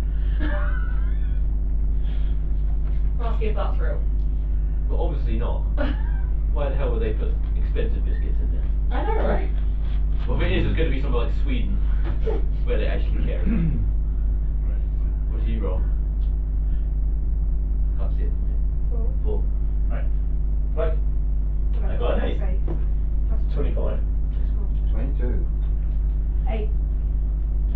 Ask you if that's real. But obviously not. Why the hell would they put expensive biscuits in there? I know, right? Well, if it is, it's going to be somewhere like Sweden, where they actually care. What do you roll? Can't see it. Cool. 4. Right. Like, I got an 8. That's 25. 22. 8.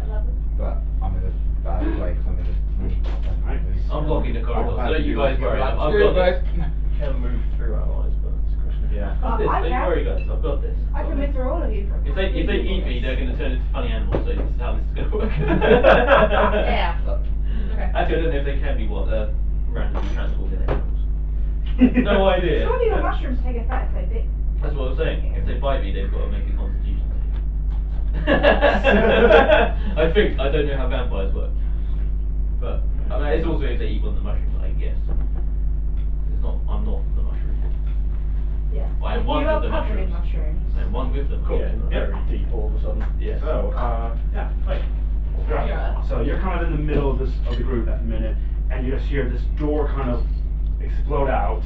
11. But I'm in a bad way 'cause I'm in a. I'm blocking the corridor, so don't you guys worry. I've got this. this. Can move through allies, but it's a question of yeah. I've got this. I Don't you can. worry, guys. I've got this. I can miss through all of you. If they eat me, they're going to turn into funny animals. So this is how this is going to work. Yeah. Okay. Actually, I don't know if they can be randomly transported animals. No idea. Surely your mushrooms take effect if they bit. That's what I was saying. If they bite me, they've got to make a constitution save. I don't know how vampires work. But, I mean, it's also if they eat one of the mushrooms, I guess. I'm not the mushroom. Yeah. I am If one you with are the covered in mushrooms. mushrooms. I'm one with them. Cool. Yeah, Yep. very deep all of a sudden. Yeah. So, yeah, right. Yeah. So you're kind of in the middle of the group at the minute, and you just hear this door kind of explode out,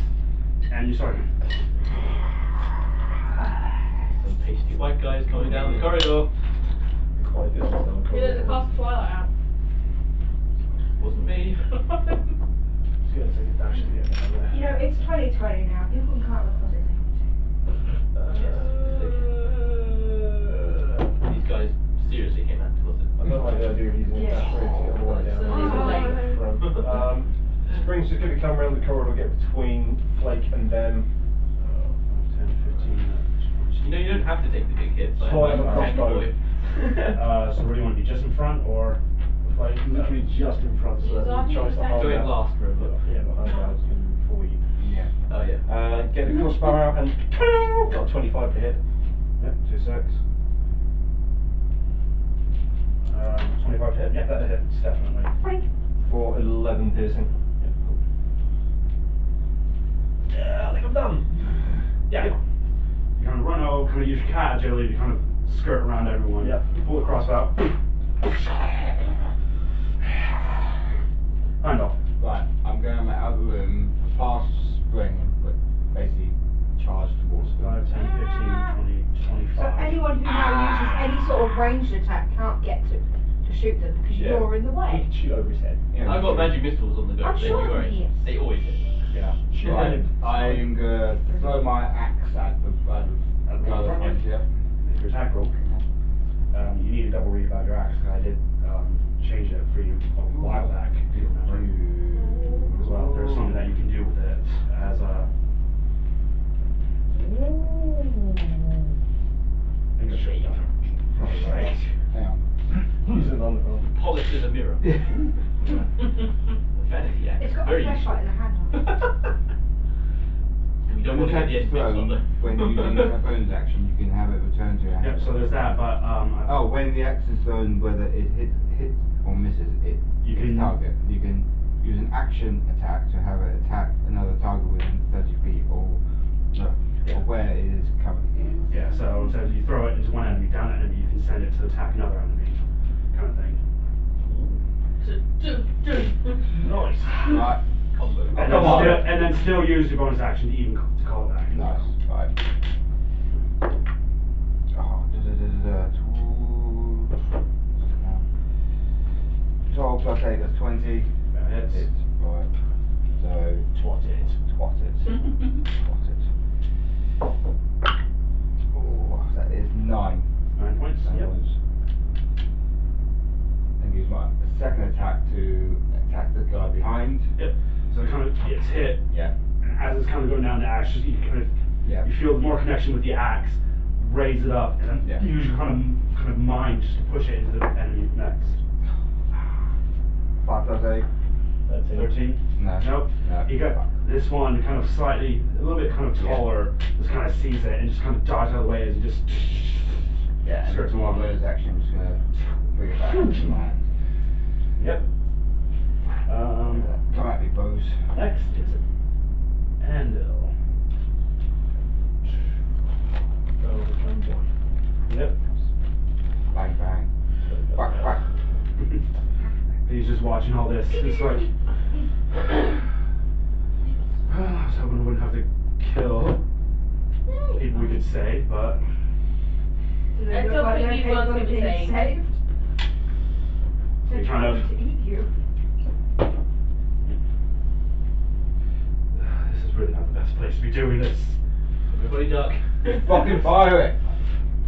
and you start. Some pasty white guys coming down the corridor. Quite good. Who does it cost Twilight out? Wasn't me. It's going to take a dash to get down there. You know, it's 2020 now. People can cut the closet These guys seriously came out to us. I don't like the idea of using a dash route to get all the way down. Oh. Spring's just going to come around the corridor, get between Flake and them. 10, 15. You know, you don't have to take the big hits. Like, Fire I'm the a tank crossbow. boy. So where do you want to be? Just in front or like Literally just in front, so Use that our he tries to hand. hold Go in out. last, remember? Yeah, but hold out is going to be before you. Yeah. Oh yeah. Get the crossbow out and got a 25 to hit. Yep, 2 6. 25 to hit. Yeah, that hits definitely. For 11 piercing. Yep, cool. Yeah, I think I'm done. Yeah. You kind of run over, kind of use your cat agility to kind of skirt around everyone. Yep. You pull the crossbow. Handle. Right, I'm going out of the room, past Spring, but basically charge towards 5, 10, 15, 20, 25. So anyone who now uses any sort of ranged attack can't get to shoot them because Yeah. you're in the He way. can shoot over his head. Yeah, I've got true. magic missiles on the go. I'm Don't sure you worry. he is. They always hit. Yeah. Right, I'm gonna throw my axe at the front, yeah. Make your attack roll. You need a double read about your axe, 'cause I did change it for you a while back, if you remember. As well, there's something that you can do with it as a. I think I should have done it. Probably right. Hang on. Use it on the front. Polished as a mirror. Vanity act. It's got Very a flashlight in the handle. You don't When want you to get catch the a end bits throw, on there. when using a bonus action, you can have it return to your hand. Yep, so there's that, but Oh, when the axe is thrown, whether it hits or misses its target, you can use an action attack to have it attack another target within 30 feet or where it is currently. yeah, so instead you throw it into one enemy, down enemy, you can send to attack another enemy, kind of thing. Nice. Right. And then still use your bonus action to even to call it back. Nice. Right. Oh, 12 plus 8, that's 20. That hits. Hits. Right. So, Twat it. twat it. Twat it. Oh, that is 9. 9 points. That Yep. was. And use my second attack to attack the guy behind. Yep. So it kind of gets hit. Yeah. And as it's kind of going down the axe, you kind of Yeah. you feel more connection with the axe, raise it up, and then Yeah. use your kind of mind just to push it into the enemy next. 5 plus 8. 13. No. Nope. No. You got this one kind of slightly, a little bit kind of taller, just kind of sees it and just kind of dodges out of the way as he just Yeah. And skirts it's along. bonus action, I'm just gonna bring it back into my hand. Yep. Come at me, bows. Next is Andil. Oh, the clown boy. Yep. Bang, bang. Whack, whack. He's just watching all this. It's like, I was hoping we wouldn't have to kill people we could save, but Do they I look don't like think they're these capable ones of can be being saved. They're They kind trying of- to eat you. this is really not the best place to be doing this. Everybody duck. Fucking fire it!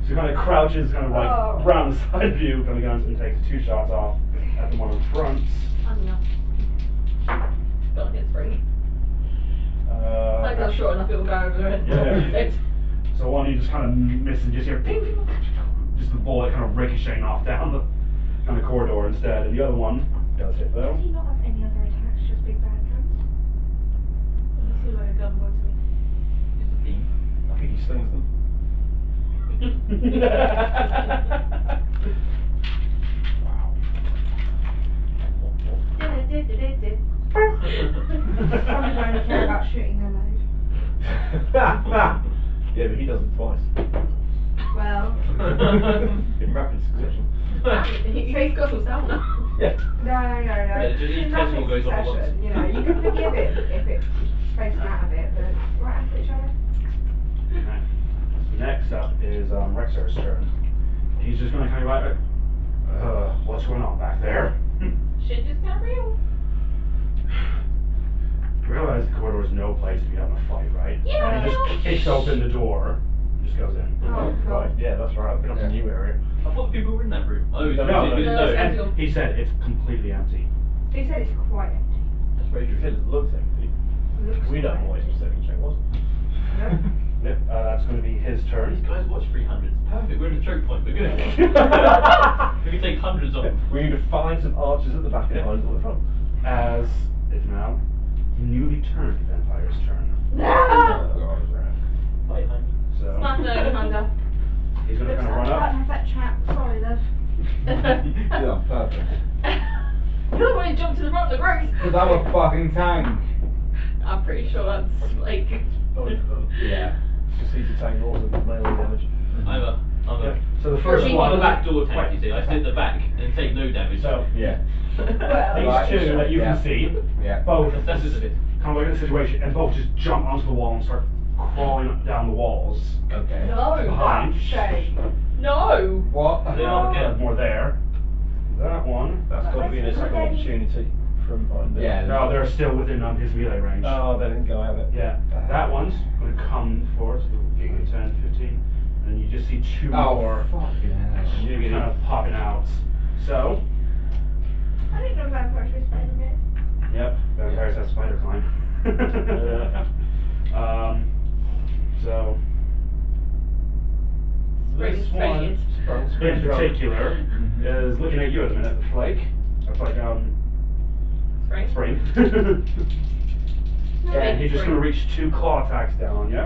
So he kind of crouches, kind of like Oh. round the side view, kind of goes and takes 2 shots off at the one in front. Don't get spring. I go short enough, it will go over it. Yeah. So one you just kind of miss and just hear ping, ping, just the bullet kind of ricocheting off down the kind of corridor instead, and the other one does hit though. Does he not have any other attacks, just big bad guns? You seem like a gun boy to me. I think he slings them. Wow. Probably don't care about shooting their load. Yeah, but he does it twice. Well, In rapid succession. He's got some stamina. Yeah. no. Yeah, just In each rapid tentacle goes off at once. succession, you know, you can forgive it if it's facing out of it, but right after each other. Okay. Next up is Rexar's turn. He's just gonna kind of like, what's going on back there? Shit just got real. Realize the corridor's no place to be having a fight, right? Yeah, He just kicks open the door, and just goes in. Oh, Right, God. yeah, that's right. I've been up a new area. I thought the people were in that room. Oh, No, No, we didn't no, know. it's and he said it's completely empty. He said it's quite empty. That's very true. It looks empty. Looks We don't know what his perception check was. Nope. Yep, that's gonna be his These turn. guys watch 300s. Perfect. We're in the choke point. We're good. We can take hundreds of them. We need to find some archers at the back and behind at the front. As it's now the newly turned vampire's turn. Bye, honey. So Smash the Honda. he's gonna Looks kind of like run I up. don't have that trap. Sorry, love. Did on purpose. You're going to jump to the front of the group. Because I'm a fucking tank. I'm pretty sure that's like. Yeah. Just easy tank rolls and melee damage. I'm a. Yep. So the first I'm one. a backdoor tank, you see. I sit at the back and take no damage. So Yeah. Well, these Right. two that you Yeah. can see, Yeah. both That's just a bit. kind of look at the situation, and both just jump onto the wall and start crawling down the walls. Okay. no, Behind. that's shame. No! What? They don't There's get. more there. That one. That's got to be an attack opportunity from behind there. Yeah. No, they're still within his melee range. Oh, they didn't go at it. Yeah, that one's going to come forward, so we'll give it 10, 15, and then you just see 2 Oh, more fucking hell. kind of popping out. So, I didn't know vampires were Spider-Man. yep, vampires have spider climb. So, this one in particular is looking at you at the minute, Flake. It's like, Spring. spring. No, And he's just spring. going to reach 2 claw attacks down on you.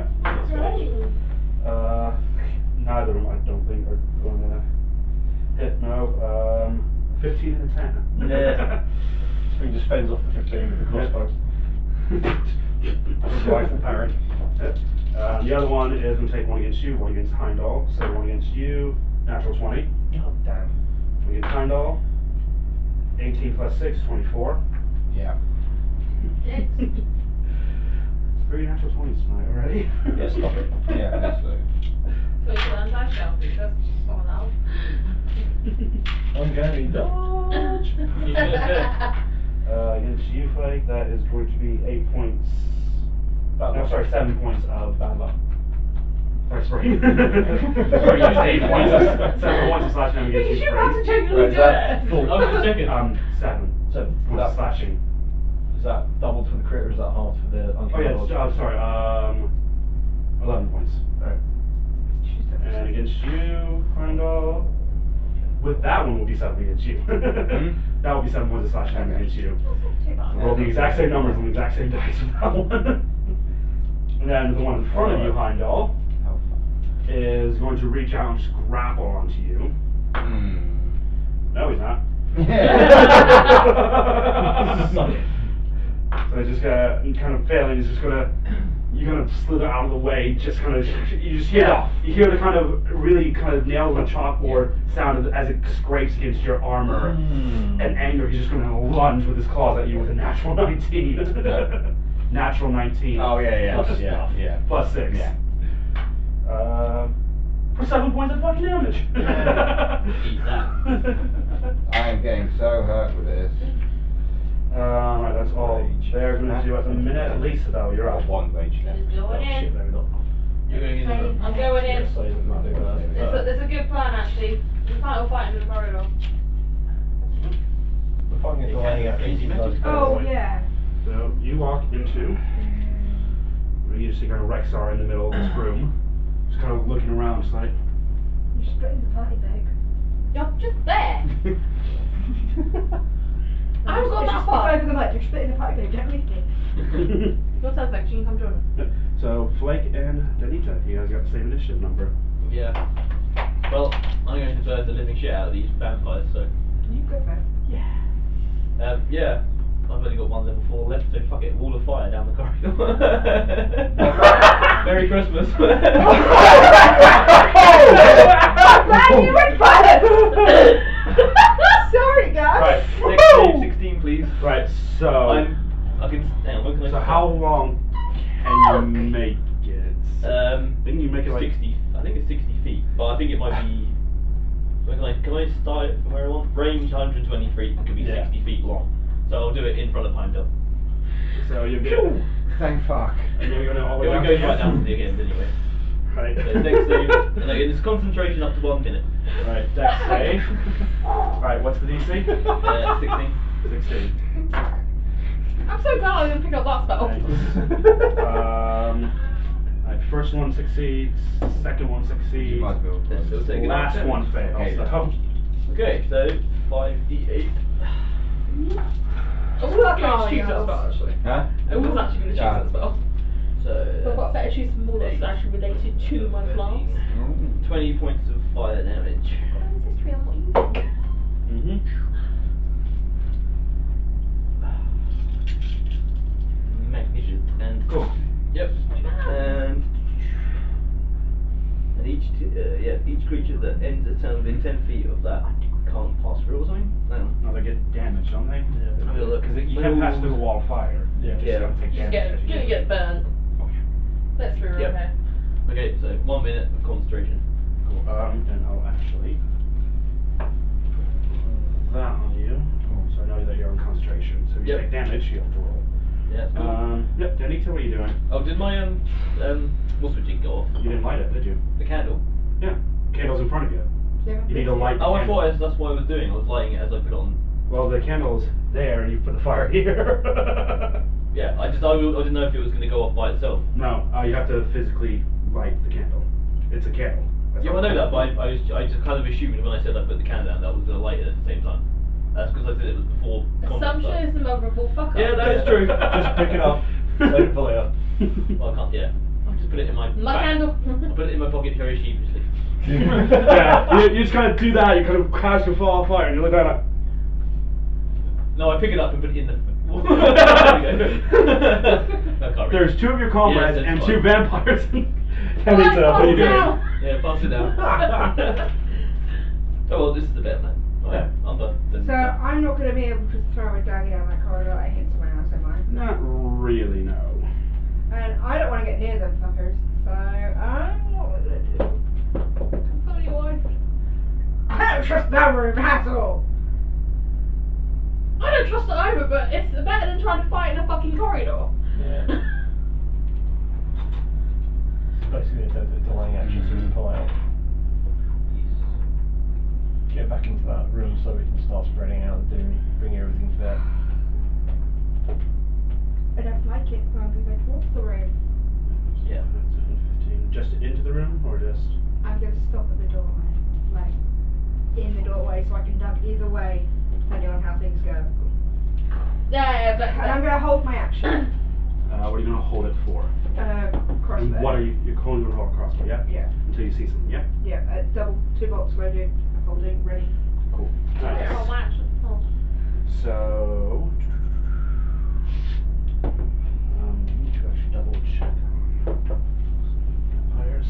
Neither of them, I don't think, are going to hit. No. 15 and a 10. Yeah. Spring just fends off the 15 with the crossbow. Rifle parry. Yep. The other one is going to take one against you, one against Heimdall. So one against you natural 20. God damn. We get Heimdall. 18 plus 6, 24. Yeah. Six. It's 3 natural 20s tonight already. Yeah, stop it. Yeah, that's it. So it's an anti-shelf because someone else. I'm going to dodge. Against you, Flake, that is going to be 8 points. No, sorry, 7 points of Bad luck. sorry. Sorry, you used 8 points. 7 points of slashing damage against you. You have to Flake. check Right, your is that do full? I was just checking. 7 So points of that, slashing. is that doubled for the crit or is that halved for the Oh yeah, uncanny? sorry, 11 points. Alright. And against you, Heimdall, with that one will be 7 against you. That will be 7 points of slashing damage against you. Roll the exact same numbers on the exact same dice with that one. And then the one in front of you, Heimdall, Oh, fuck. is going to reach out and just grapple onto you. No, he's not. Suck it. So he's just gonna, kind of failing, he's just gonna, you're gonna slither out of the way, just kind of, you just hear, you hear the kind of, really kind of nails on a chalkboard sound as it scrapes against your armor. And anger, he's just gonna lunge with his claws at you with a natural 19. Natural 19. Oh, yeah, Plus, yeah. plus 6. Yeah. For 7 points of fucking damage. Eat that. I am getting so hurt with this. Right, that's all they're gonna do at the minute. At least though, you're up. 1 rage left. Just Oh going shit, in. maybe not. You're going in. I'm going in. Yes, I didn't do that. It's a good plan actually. We can't all fight in the corridor. We're fighting a guy at 18 guys. Oh, yeah. So you walk into. You just see kind of Rexar in the middle of this room, just kind of looking around, just like. You're splitting the party, babe. You're just there. I haven't got that It's far. over the mic. You're splitting the party, babe. Get with me. Your turn, Flex. You can come join us. So Flake and Danita, you guys got the same initiative number. Yeah. Well, I'm going to burn the living shit out of these vampires, so. You go first. Yeah. I've only got one level 4 left, so fuck it, wall of fire down the corridor. Merry Christmas. I'm glad you went first! Sorry, guys. Right. Next save, 16 please. Right. So. I can, hang on, what can I So say? how long can you make it? Didn't you make it like 60, I think it's 60 feet, but I think it might be, can I start it from where I want? Range 123, it could be Yeah. 60 feet long. So I'll do it in front of Heimdall. So you get. Thank fuck. And you're gonna all the It way goes down right down to the end anyway. Right. So next save, and again, it's concentration up to 1 minute. Right. Dex save. Right. What's the DC? 16. 16. I'm so glad I didn't pick up that spell. Right, first one succeeds, second one You succeeds, might as well. Let's still take it. last one fails. Okay. So, Okay, so 5d8. I was actually going to choose that spell actually. Huh? I was actually going to choose that spell. So I've got better choose from all that's actually related to my class. 20 points of fire damage. History I'm not using. Magnificent. And Cool. Yep. And each creature that ends a turn within 10 feet of that can't pass through or something. No. No, they get damaged, don't they? Yeah. Have a look. Because you can't pass through the wall of fire. Yeah. You're just gonna take You're damage. if you gonna do. get burnt. Let's be real Yep. here. Okay, so 1 minute of concentration. Cool. And I'll actually put that on you, so I know that you're on concentration. So if you Yep. take damage, you have to roll. Yeah, that's cool. Yep. Danita, what are you doing? Oh, did my what's switching go off? You didn't light it, did you? The candle. Yeah. Candle's in front of you. Yeah, You need to light the Oh, I candle. thought that's what I was doing. I was lighting it as I put it on. Well, the candle's there, and you put the fire here. Yeah, I didn't know if it was going to go off by itself. No, you have to physically light the candle. It's a candle. That's Yeah, all. I know that, but I just kind of assumed when I said I put the candle down that I was going to light it at the same time. That's because I said it was before contact Assumption started. is the mother of all fuck Yeah, that is true. Just pick it up, let it fly up. Well, I can't, yeah. I just put it in my My back. candle. I put it in my pocket very sheepishly. Yeah, you just kind of do that, you kind of cast your fall fire, and you look down like... No, I pick it up and put it in the... I can't read. There's 2 of your comrades Yes, that's and fine. 2 vampires. Why Danita, what are you doing? now? Yeah, pass it down. Oh well, this is the better plan. Yeah. I'm done. Then, So I'm not going to be able to throw a dagger down that corridor and hit someone else, am I? Not really, no. And I don't want to get near them fuckers. So what will I do? Tell your wife. I don't trust that room at all. I don't trust it either, but it's better than trying to fight in a fucking corridor. Yeah. It's basically a delaying action so we can pull out. Get back into that room so we can start spreading out and bring everything to bed. I don't like it when I'm going to go towards the room. Yeah. 15. Just into the room, or just? I'm going to stop at the doorway. Like, in the doorway so I can duck either way, depending on how things go. Yeah, but And I'm going to hold my action. What are you gonna hold it for? Crossbow. And what are you're calling gonna hold a crossbow, yeah? Yeah. Until you see something, yeah? Yeah, double, 2 bolts loaded, holding, ready. Cool. yeah, Nice. hold my action. Oh. So, need to actually double check on vampires.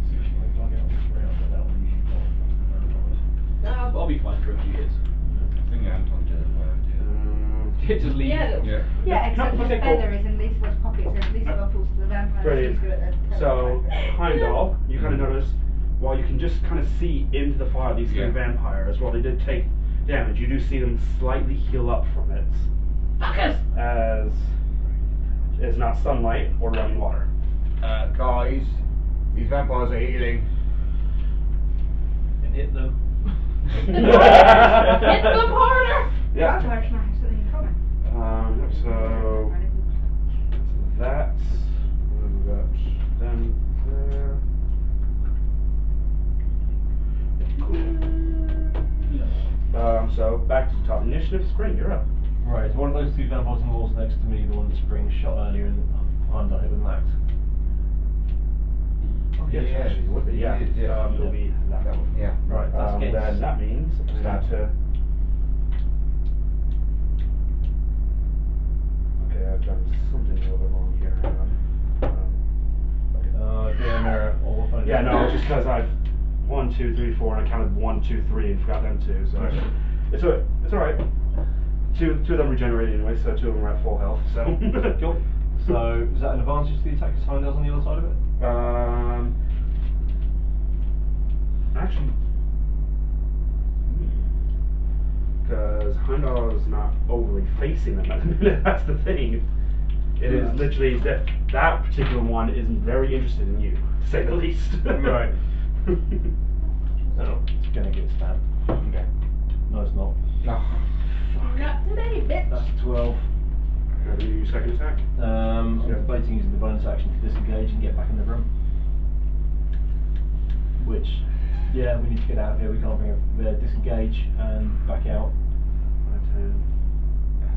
See if she might plug out this round, but that one usually don't. Nah, I'll be fine for a few years. I think Anton did it well, Just leave. Yeah, yeah. Yeah, except No, his okay, cool. feather is in Lucifer's pocket, so if Lucifer falls to the vampire, Brilliant. he's good at the So, Heimdall, you kind of Mhm. notice, while you can just kind of see into the fire these three Yeah. vampires, while they did take damage, you do see them slightly heal up from it, fuckers! as it's not sunlight or running water. Guys, these vampires are healing. And hit them. Hit them harder! Yeah. Vampires now have something in common. So that we've got them there. So back to the top. Initiative, Spring, you're up. Right, one of those two vampires on the walls next to me, the one that Spring shot earlier and I'm not hit with an axe. Yes, Yeah, actually, it would be, yeah. it is, yeah. It'll be that That one. one, yeah. Right, that's against. Then that means I Stab. need to. Okay, I've done something a little bit wrong here. Hang on. Okay. Yeah, mirror, all the Yeah, no, it's just because I've 1, 2, 3, 4, and I counted 1, 2, 3 and forgot them 2. So Okay. it's all right. Two of them regenerated anyway, so 2 of them are at full health. So Cool. So, is that an advantage to the attack as Heimdall's on the other side of it? Actually, because Heimdall is not overly facing them at the minute. That's the thing. It is literally that particular one isn't very interested in you, to say the least. Right. No, it's gonna get stabbed. Okay. No, it's not. No. Not today, bitch! That's a 12. How do you use second attack? I'm debating using the bonus action to disengage and get back in the room. Which, yeah, we need to get out of here. We can't bring it. Disengage and back out.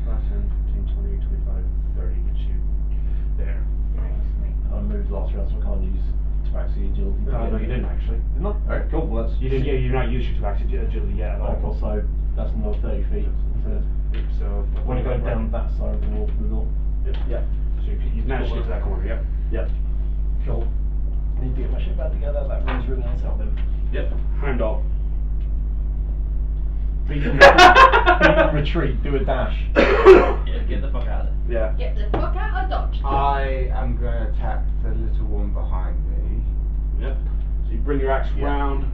5, 10, 15, 20, 25, 30 gets you there. I moved last round, so I can't use Tabaxi agility. No, you didn't actually. Didn't I? Alright, cool. Well, that's You didn't. Yeah, you've not used your tabaxi agility yet at all. Alright, so that's another 30 feet instead. So When I go down that side of the wall from the door. Yep. Yep. So you've managed to get to that corner. Yep. Yep. Cool. Need to get my shit back together. That room's really nice out then. Yep. Heimdall. Beat and retreat. Do a dash. Yeah, get the fuck out of there. Yeah. Get the fuck out of Dodge! I am going to attack the little one behind me. Yep. So you bring your axe round.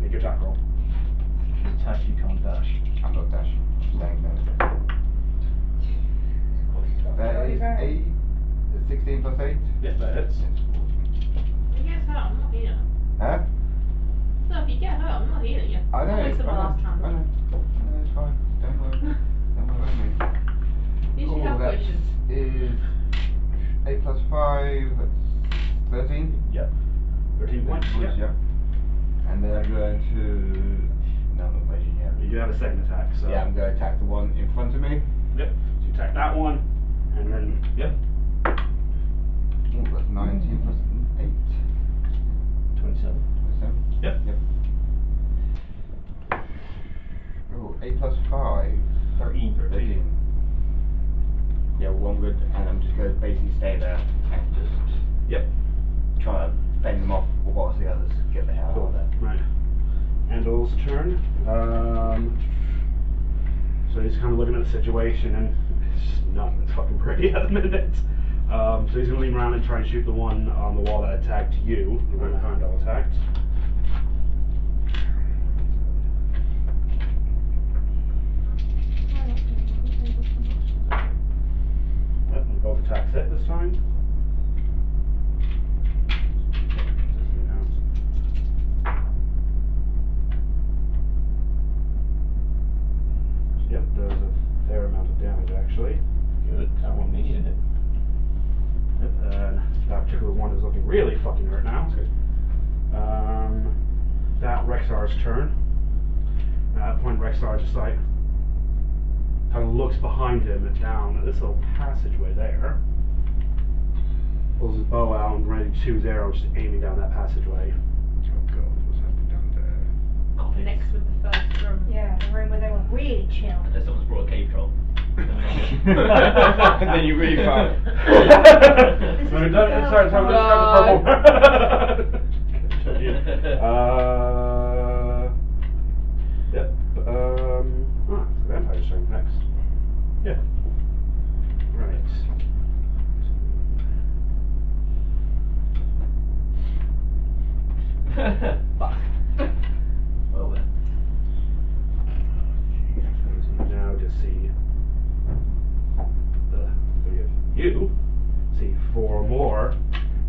Make your attack roll. You attack, you can't dash. I'm not dashing. I'm staying there. That is 16 plus 8. Yep, that hits. If you get hurt, I'm not healing. Huh? So if you get hurt, I'm not healing you. I know. I wasted my last I time. know. No, it's fine. Don't worry. Don't worry about me. You should Cool, have that potions. is 8 plus 5, that's 13. Yep. 13 points. Yep. Yep. And then I'm going to... No, I'm not evasion yet. You do have a second attack. So. Yeah, I'm going to attack the one in front of me. Yep. So you attack that one, and then yep. Oh, that's 19 plus 8. 27. 27. Yep. Yep. Oh, 8 plus 5. 13. 13. Yeah, well, I'm good, and I'm just going to basically stay there and just Yep. try to fend them off whilst the others get the hell out of there. Randall's turn. So he's kind of looking at the situation, and it's just not fucking pretty at the minute. So he's gonna lean around and try and shoot the one on the wall that attacked you, the one that Heimdall attacked. Yep, and both attacks hit this time. Yep, does a fair amount of damage actually. Good, that one needed it. Yep, and that particular one is looking really fucking hurt now. That Rexar's turn. At that point, Rexar just like kind of looks behind him and down at this little passageway there. Pulls his bow out and ready to choose his arrow, just aiming down that passageway. Oh god, what's happening down there? Next with the first room. Yeah, the room where they were really chill. Unless someone's brought a cave troll. And then you really found. So we done, sorry, the purple. Yep. So Vampire's turn next. Yeah. Right. Fuck. Well then. So you now just see the three of you. See 4 more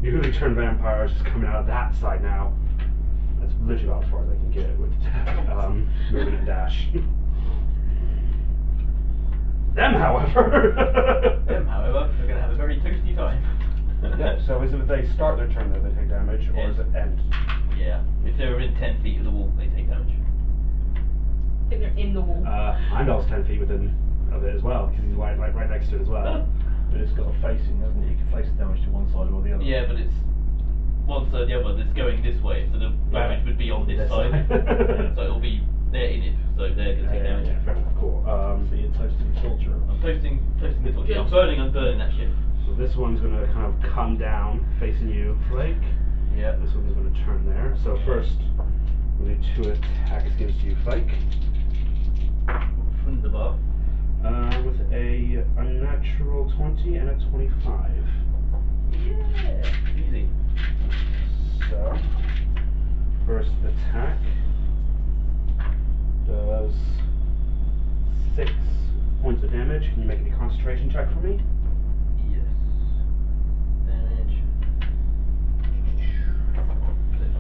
newly turned vampires just coming out of that side now. That's literally about as far as I can get with movement and dash. Them, however, We're gonna have a very toasty time. yeah. So is it if they start their turn that they take damage, or is it end? Yeah. If they're within 10 feet of the wall, they take damage. I think they're in the wall. Heimdall's 10 feet within of it as well, because he's right next to it as well. But it's got a facing, hasn't it? You can face the damage to one side or the other. Yeah, but it's one side or the other that's going this way, so the damage would be on this side. So it'll be, they're in it, so they're going to take damage. Yeah, fair enough. Cool. So you're toasting the torture. I'm toasting the torch. I'm burning that shit. So this one's going to kind of come down, facing you, Flake. Yeah. This one's going to turn there. So first, we'll do 2 attacks against you, Flake. Wunderbar. With a unnatural 20 and a 25. Yeah. Easy. So, first attack does 6 points of damage. Can you make a concentration check for me? Yes. Damage.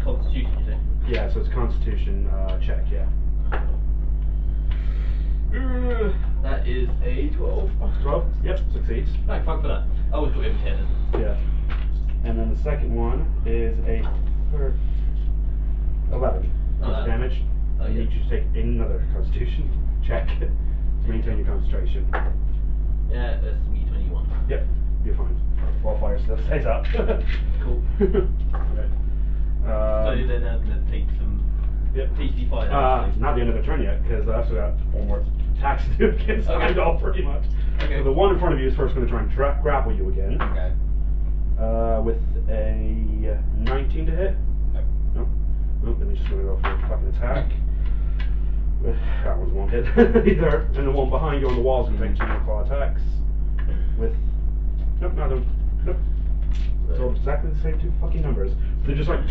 Constitution, you say? Yeah, so it's a Constitution check, yeah. That is a 12. 12? Yep, succeeds. No, fuck for that. I always thought it was 10, isn't it? Yeah. And then the second one is a 11 points of damage. Oh, You yeah. need you to take another Constitution check to maintain your concentration. Yeah, that's me 21. Yep, you're fine. While fire still stays up. Cool. Okay. So they're now going to take some Yep. tasty fire damage. Not the end of the turn yet, because I've still got 4 more attacks to do against Okay. Heimdall, pretty much. Okay. So the one in front of you is first going to try and grapple you again. Okay. With a 19 to hit. No. Nope, then he's just going to go for a fucking attack. That one won't hit either. And the one behind you on the wall is going to take 2 more claw attacks. With. Nope, neither. Nope. So exactly the same 2 fucking numbers. They're just like,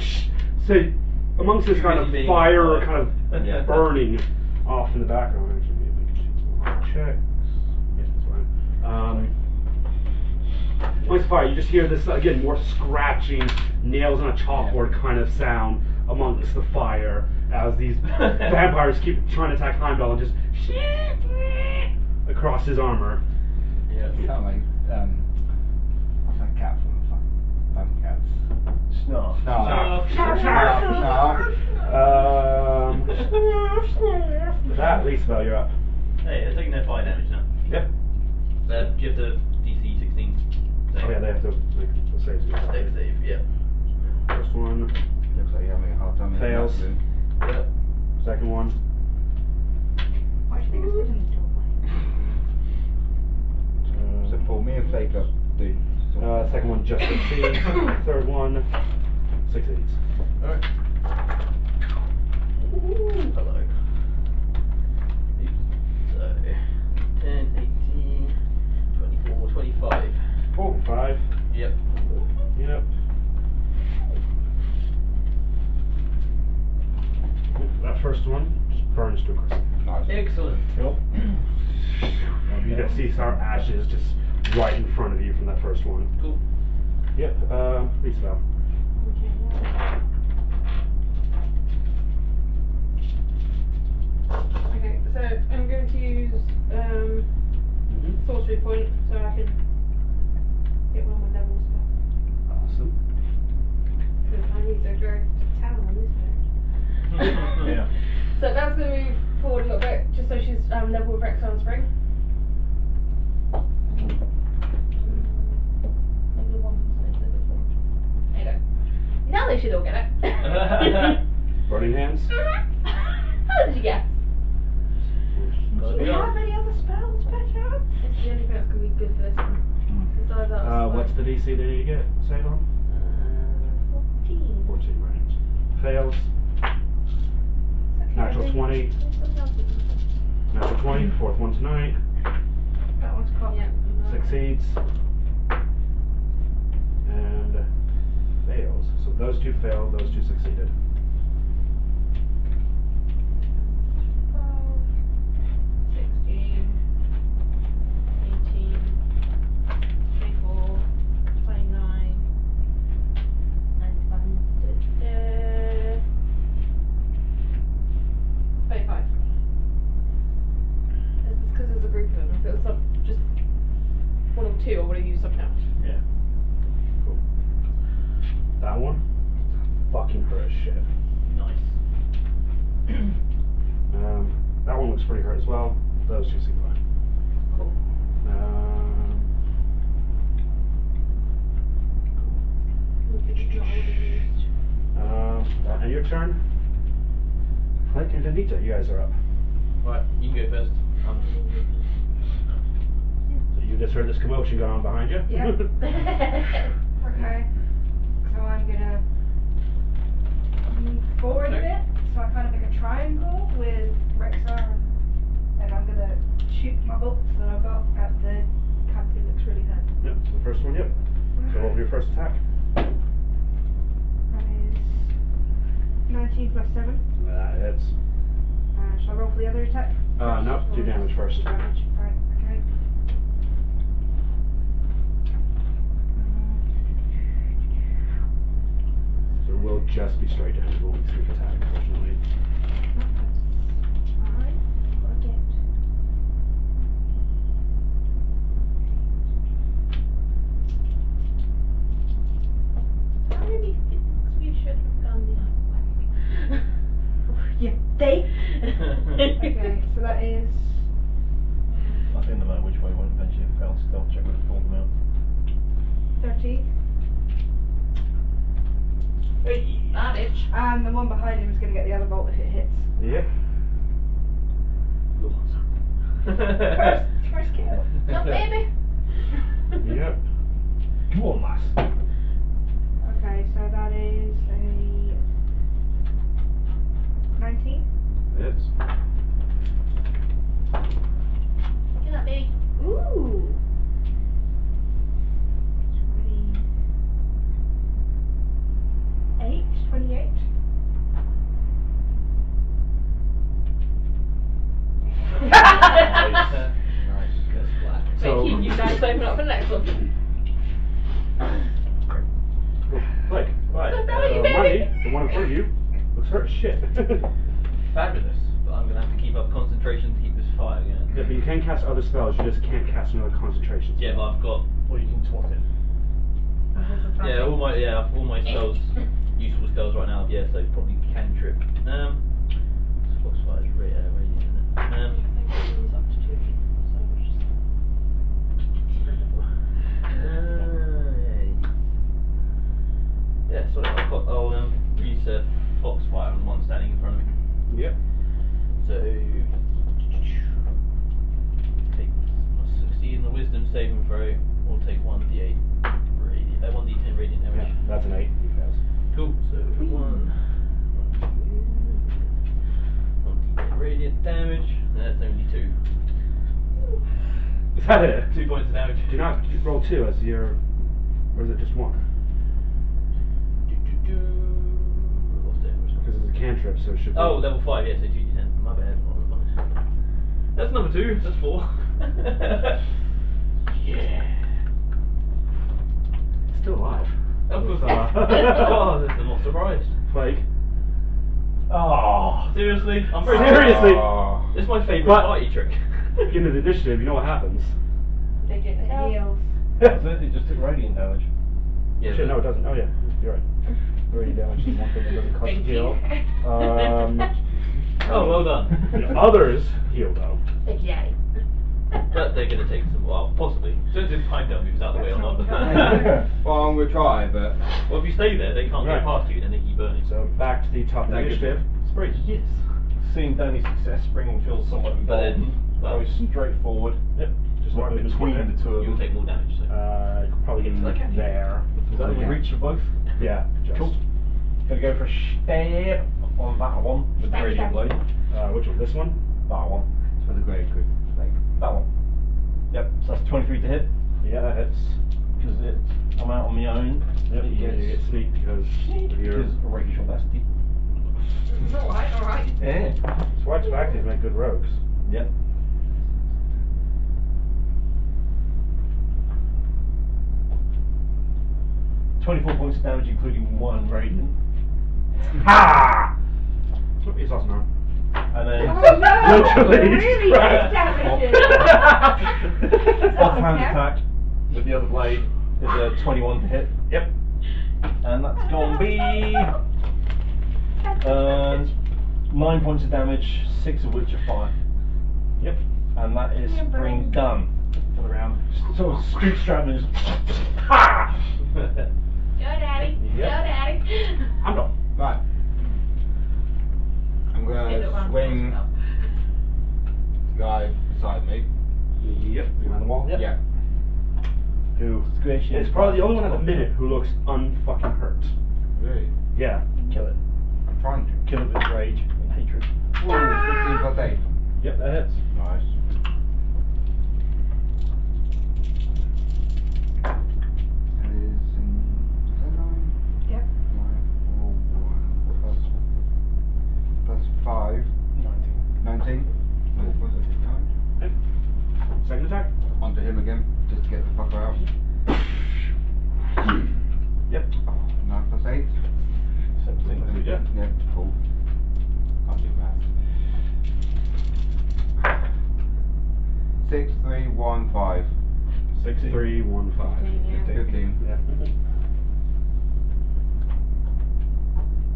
say, amongst this kind of Being fire like- kind of Yeah. burning off in the background. Actually, make 2 more checks. Yeah, that's fine. Amongst the fire, you just hear this, again, more scratching, nails on a chalkboard kind of sound amongst the fire as these vampires keep trying to attack Heimdall and just across his armor. Yeah. Sound like what's that cat from Thundercats? Snarf. That Lisa, you're up. Hey, they're taking their fire damage now. Yep. Do you have to DC 16? Oh yeah, they have to make the saves. Dex save, yeah. First one, Looks like you're having a hard time. Fails. Yep. second one. Why do you think it's good in the doorway? So pull me and Flake up, dude. Second one just succeeds. Third one succeeds. Alright. first one just burns to a crisp. Nice. Excellent. Cool. You just see some ashes just right in front of you from that first one. Cool. Yep, please fail. Okay, so I'm going to use sorcery point so I can get one of my levels back. Awesome. Because I need to go to town on this bit. Yeah. So that's going to move forward a little bit, just so she's level with Rex on Spring. Maybe one, so it's a bit forward. There you go. Now they should all get it. Burning hands. How did you guess? Gotta Do be you on. have any other spells, Petra? It's the only thing that's going to be good for this one. Besides that, What's the DC that you get? Say it on. 14. 14, right. Fails. Okay, Natural maybe 20. something else we can- Natural 20, fourth one tonight. That one's cocked. Yeah. Succeeds. And fails. So those two failed, those two succeeded. 12, 16, 18, 24, 29, and 35. It's because there's a group of them. If it was just one or two, I would have used something else. Yeah. Cool. That one fucking hurt as shit. Nice. That one looks pretty hurt as well. Those two seem fine. Cool. And your turn. Flick and Anita, you guys are up. Right, you can go first. So you just heard this commotion going on behind you. Yeah. Okay. So I'm gonna move forward a bit. So I kind of make a triangle with Rexar, and I'm gonna shoot my bolts that I've got at the captain. Looks really hurt. Yep, so the first one, yep. So roll for your first attack. That is 19 plus 7. That hits. Shall I roll for the other attack? No, do Or damage first. Damage. Right. Okay. So it will just be straight damage, it won't be sneak attack, unfortunately. Alright. Gotta get. How many things we should have gone the other way? Yeah. They. Okay. So that is. I think no matter which way one eventually failed stealth check would have pulled them out. 30. That itch. And the one behind him is going to get the other bolt if it hits. Yep. First kill. No, baby. Yep. Go on, lass. Okay, so that is a 19. Hits. Look at that, baby. Ooh. 28. Nice. Good splat. So- Wait, you guys open up for the next one. Flick. Right. So proud of you, baby. Money, the one in front of you, looks hurt as shit. Fabulous. But I'm gonna have to keep up concentration to keep this fire going. Yeah, but you can cast other spells, you just can't cast another concentration Yeah, spell. but I've got. Or you can twat it. Yeah, all my spells, useful spells right now. Yeah, so probably cantrip. Foxfire's radiant, isn't it? Yeah, so I'll use Foxfire on one standing in front of me. Yep. So take succeed in the Wisdom saving throw, or take 1d8 radiant, 1d10 radiant Yeah, damage. that's an 8. He fails. Cool. So 1d10 radiant damage. That's only 2. Is that it? 2 points of damage. Do not roll 2 as your, or is it just 1? Lost it. Because it's a cantrip, so it should be. Oh, level 5, yeah, so 2d10. My bad. That's number 2, that's 4. Yeah. It's still alive. Of course. Uh, Oh, I'm not surprised. Flake. Oh, seriously? I'm very Seriously? Oh. This is my favourite But- party trick. Beginning of the initiative, you know what happens. They get the heals. That's it, it just took radiant damage. Yeah, Shit, but- no, it doesn't. Oh yeah, you're right. Radiant damage is one thing that doesn't cost Thank heal. you. Oh, well done. The others heal though. Thank you, Daddy. But they're going to take some, well, possibly. Depends if time dump moves out of the way or not. Well, I'm gonna try, but Well, if you stay there, they can't Right. get past you, then they keep burning. So back to the top of the Thank you. initiative. Sprays. Yes. Seeing Danny's success, Spring feels somewhat But then- important. well- Goes straight forward. Yep. Just Right like between the two of You'll them. take more damage, so. you could probably get Like like there. Is that in reach for both? Yeah. Just. Cool. Gonna go for a stab on that one with the Stab, radiant stab. blade. Which one? This one? That one. it's for the great good. Like, That one. Yep, so that's 23 to hit. Yeah, that hits. Because I'm out on my own. Yep. It You gets get sneak because of your. because of racial audacity. Alright. Yeah. Swatch back, these make good rogues. Yep. $24 points of damage, including 1 radiant. Ha! He's lost now. And then Oh no! Literally, Really crap. damage. offhand attack with the other blade is a 21 to hit. Yep. And that's gonna be 9 points of damage, 6 of which are fire. Yep. And that is Your Spring brain. done for the round. So Street Stratman is ha! Go, Daddy. Yep. Go, Daddy. I'm done. right. I'm Take it gonna one swing first, the guy beside me. Yep. Behind the wall. Yep. Yeah. Who? Squishy. It's probably the only one at the minute who looks unfucking hurt. Really? Yeah. Kill it. I'm trying to. Kill it with rage and hatred. Ooh, 15 plus 8. Yep, that hits. Nice. And it is is that 9? Yep. 9, 4, 1, plus 5. 19? Wait, was it 9? Yep. Second attack. Onto him again, just to get the fucker out. Yep. 9 plus 8. 17. Yeah. Yeah, cool. Can't do math. 6, 3, 1, 5. 6, 3, 1, 5. 15. Yeah.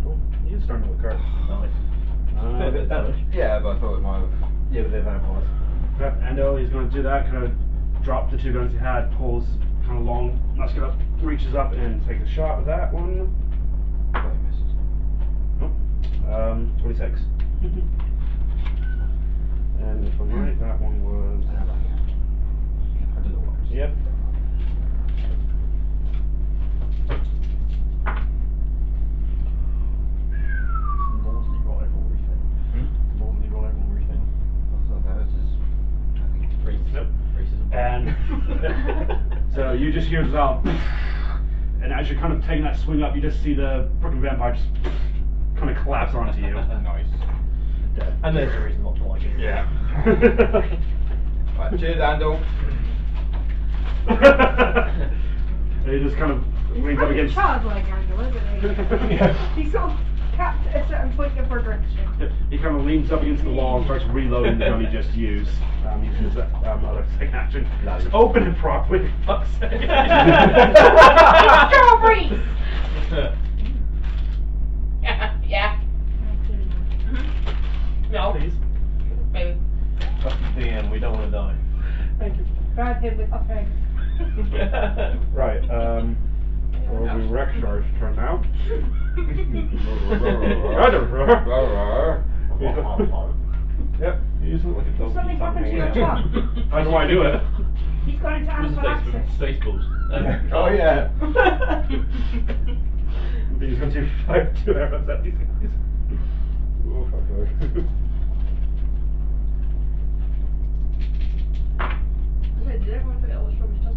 Cool. He's starting to look hurt. Nice. Fair bit of damage. Yeah, but I thought it might have. Yeah, but they're vampires. Yep, Endo, he's going to do that, kind of drop the 2 guns he had, pulls kind of long, musket up, reaches up and takes a shot with that one. Oh, he misses. Nope. 26. And if I'm right, that one was. I don't know what. Yep. Lord Leroy everything. Hmm? Lord Leroy everything. That's not bad, it's just. I think. Yep. Racism. And so you just hear this out, and as you're kind of taking that swing up, you just see the freaking vampire just kind of collapse onto you. Nice. Dead. And there's a reason not to like it. Yeah. Right, cheers, Andal. And he just kind of He's leans up pretty against. childlike, Angel, isn't he? Yeah. He's sort of capped at a certain point of progression. Yep, he kind of leans up against the wall and starts reloading the gun he just used. Using his other second action. Just open it properly, for fuck's sake. Strawberries! Yeah. No. Please. Maybe. Fuck the DM, we don't want to die. Thank you. Grab him with offense. Right, so it'll be Rexar's turn now. Yep. You just look like a dog. Something eating happened to something your out. truck. How do I do it? He's gone into Who's the anaphylaxis. Spaceballs? Oh, yeah. He's going to fire 2 arrows at these guys. Oh, fuck. Did everyone forget what Strawberries does?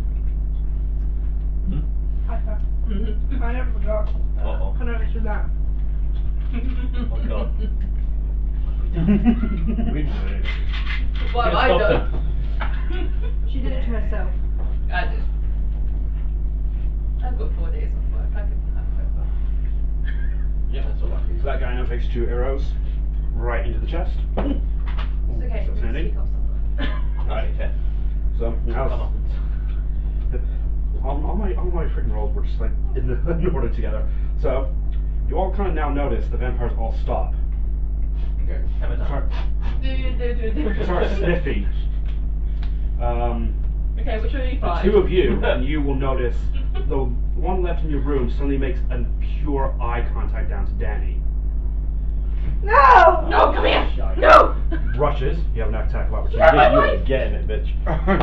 I never forgot. Uh-oh. I noticed with that. Oh god. We didn't do it. What have I Stop done? She did it to herself. I did. I've got 4 days off work. I can have it. Yeah, that's all right. So that guy now takes 2 arrows right into the chest. It's okay. So we can Sandy. sneak off somewhere. Alright, fair. So now Come on. all my freaking rolls were just like in order together. So you all kind of now notice the vampires all stop. Okay. Have a Start, time. start sniffing. Okay, which one are you The five? 2 of you, and you will notice the one left in your room suddenly makes a pure eye contact down to Danny. No! No, come here! Shite. No! Rushes. You have an attack of opportunity. Grab my You knife! were getting it, bitch.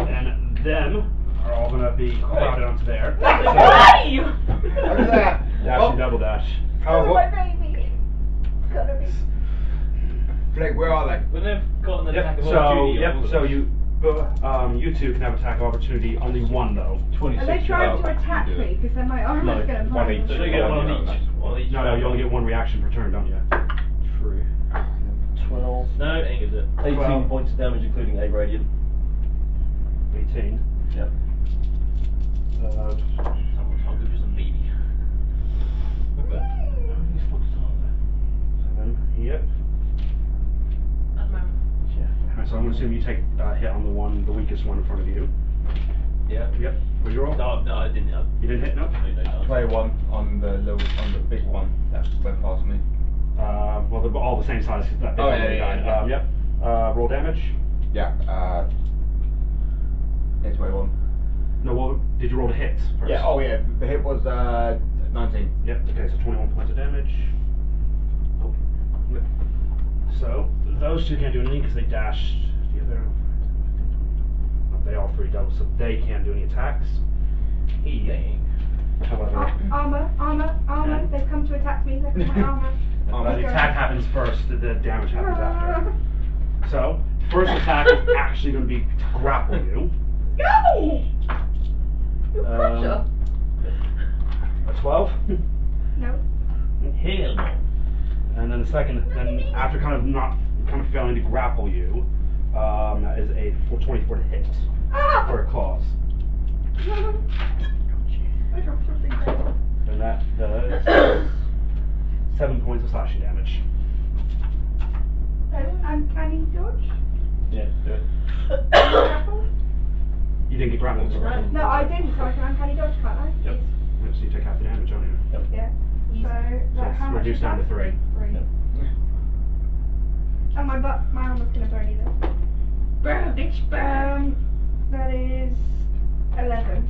And them are all gonna be crowded onto there. Why? Look at that. Dash Oh, and double dash. oh, Oh, my what? baby. It's gotta be. Blake, where are they? When they've gotten an Yep. attack of So opportunity, yep. I'll- So you 2 can have attack of opportunity. Only 1 though. 26. Are they trying Oh, to attack you do me? it. Because then my armor's No, gonna one break. each. So they get one on each. One each. No, you only get 1 reaction per turn, don't you? True. 12. No, it ain't good. 18 12. points of damage, including 8 radiant. 18. Yep. Someone's hungry for some baby. Seven. Yep. At the moment. Alright, so I'm gonna assume you take a hit on the weakest one in front of you. Yeah. Yep. What'd you roll? No, I didn't. You didn't hit, no? No. 21 on the big one that went past me. Well, they're all the same size. That big Oh, one yeah, already yeah, died. yeah. Yep. Roll damage. Yeah, yeah, 21. No, well, did you roll to hit first? Yeah, oh yeah, the hit was 19. Yep. Okay, so 21 points of damage. Oh. Yep. So those 2 can't do anything because they dashed the other. They all 3 double, so they can't do any attacks. Dang. However, Armor. Yeah. They've come to attack me. They've got my armor. the attack happens first. The damage happens after. So first attack is actually going to be to grapple you. No! You crusher. A 12. No. Hell no. And then the second, then after kind of failing to grapple you, that is a 24 to hit Ah! for a claws. I dropped something there. And that does 7 points of slashing damage. Uncanny dodge. Yeah, do it. Grapple? You didn't get grappled. So. Right. No, I didn't, so I can uncanny dodge, can't I? Yep. Yep. So you take half the damage, don't you? Yep. Yeah. So, it's how much reduced is down that? to 3. 3. Yep. And my armor's gonna burn either. Burn, bitch, burn. That is 11.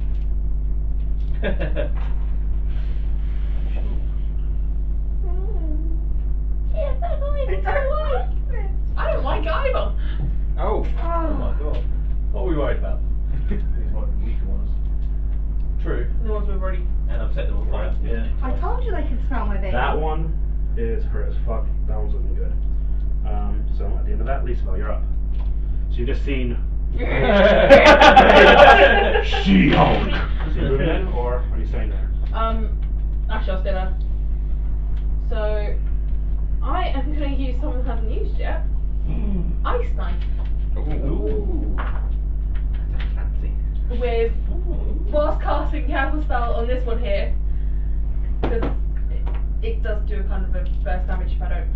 Yeah, that's all I don't like this. I don't like either. Oh! Oh my god. What are we worried about? These might be weaker ones. True. The ones we've already. And I've set them on fire. Yeah. I told you they could smell my baby. That one is hurt as fuck. That one's looking good. So at the end of that, Lisa, you're up. So you've just seen She-Hulk. Is he moving in, or are you staying there? Actually, I'll stay there. So, I am going to use someone who hasn't used yet. Ice Knife. Ooh. That's fancy. With, whilst casting Careful Spell on this one here, because it does do a kind of a burst damage if I don't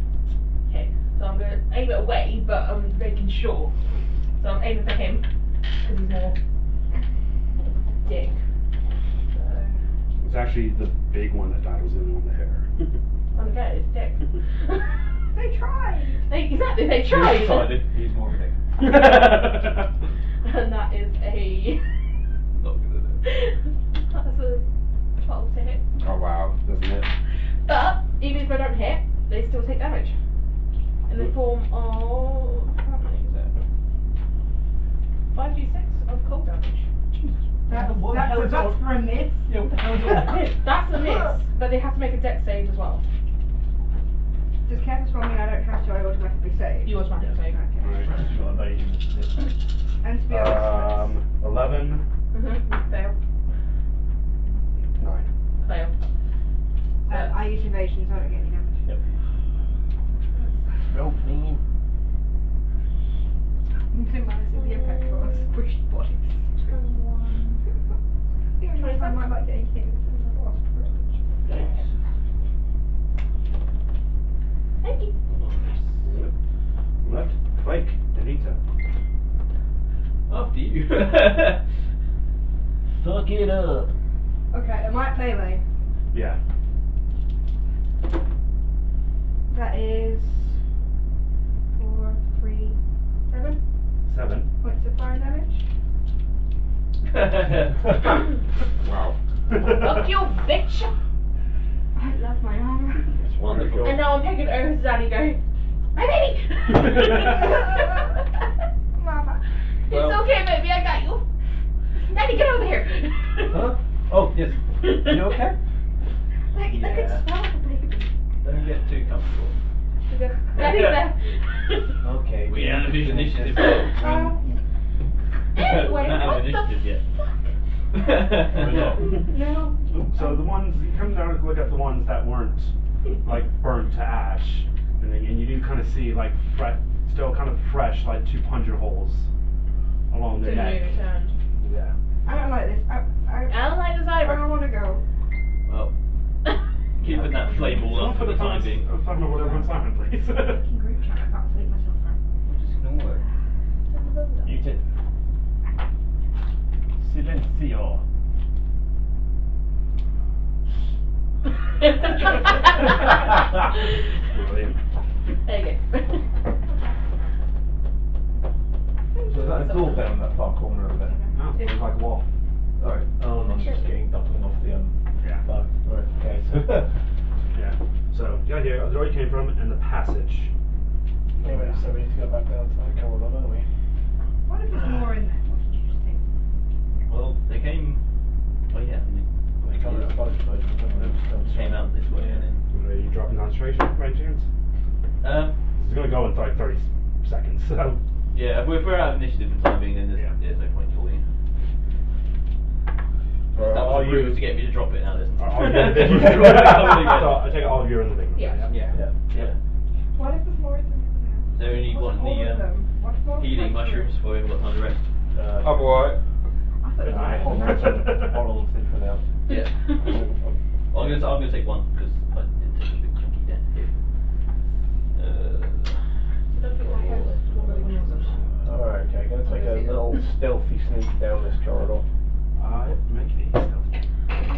hit. So I'm going to aim it away, but I'm making sure. So I'm aiming for him, because he's more dick. So, It's actually the big one that died was the only one with the hair. I'm going to get his dick. They tried. Exactly, they tried. Decided he's more of a dick. And that is a. Not good at it. That's a 12 to hit. Oh wow, doesn't it? But, even if I don't hit, they still take damage. In the form of. How many is it? 5d6 of cold damage. That's What the hell is for all- a miss. Yeah, what the hell is all that hit? That's a miss, but they have to make a dex save as well. Does Careful Spell mean I don't have to, I automatically save? You automatically save. Alright. She's got evasion. And to be honest, 11, Fail. 9. Fail. I use evasion, so I don't get any damage. Yep. Real clean. Left, Flake, Anita. After you. Fuck it up. Okay, am I at melee? Yeah. That is 4, 3, 7 7. points of fire damage. Wow. Fuck you, bitch! I love my armor. It's wonderful. And now I'm taking over to Daddy going, my baby! Mama. Well- It's okay, baby, I got you. Daddy, get over here. Huh? Oh, yes. You okay? I can Yeah. smell the baby. Don't get too comfortable. Daddy's there. Okay. We haven't finished initiative Oh, Anyway, Not have what the initiative yet. not. no. So the ones, you come down and look at the ones that weren't, like, burnt to ash, and you do kind of see, like, still kind of fresh, like, 2 puncture holes along their neck. Yeah. I don't like this. I don't like this I either. don't want to go. Well, keeping that flame ball up for the time being. I'm talking about everyone's silent, please. Fucking group chat. I can't sleep myself now. Just ignore it. You did. Silencio. Brilliant. There you go. So is that a door down that far corner over there? No, it's like a wall. Alright. Oh, and I'm just getting dumping off the Yeah. bug. Right. Okay. So. Yeah. So, you got here, the door you came from, and the passage. Anyway, so we need to go back down to that corridor, don't we? What if there's more in there? What did you think? Well, they came. Oh yeah, They come out both ways. they came out this way and then. Are you dropping concentration by any chance? This is going to go in like 30 seconds, so. Yeah, if we're out of initiative for the time being, then Yeah. there's no point for you. Or That all was you- rude to get me to drop it now. There's All you in the big room. So, I take it all of you are in the big room. Yeah. Yeah. Yep. What if there's more in there now? So only What's want all of the them? What if more healing like mushrooms before we haven't got time to rest. Oh boy. I thought it was Aye. a whole bunch. Hold on for now. Yeah. I'm gonna take one because I didn't take a big chunky dent here. Alright, okay, gonna take a little stealthy sneak down this corridor. Make it easy. I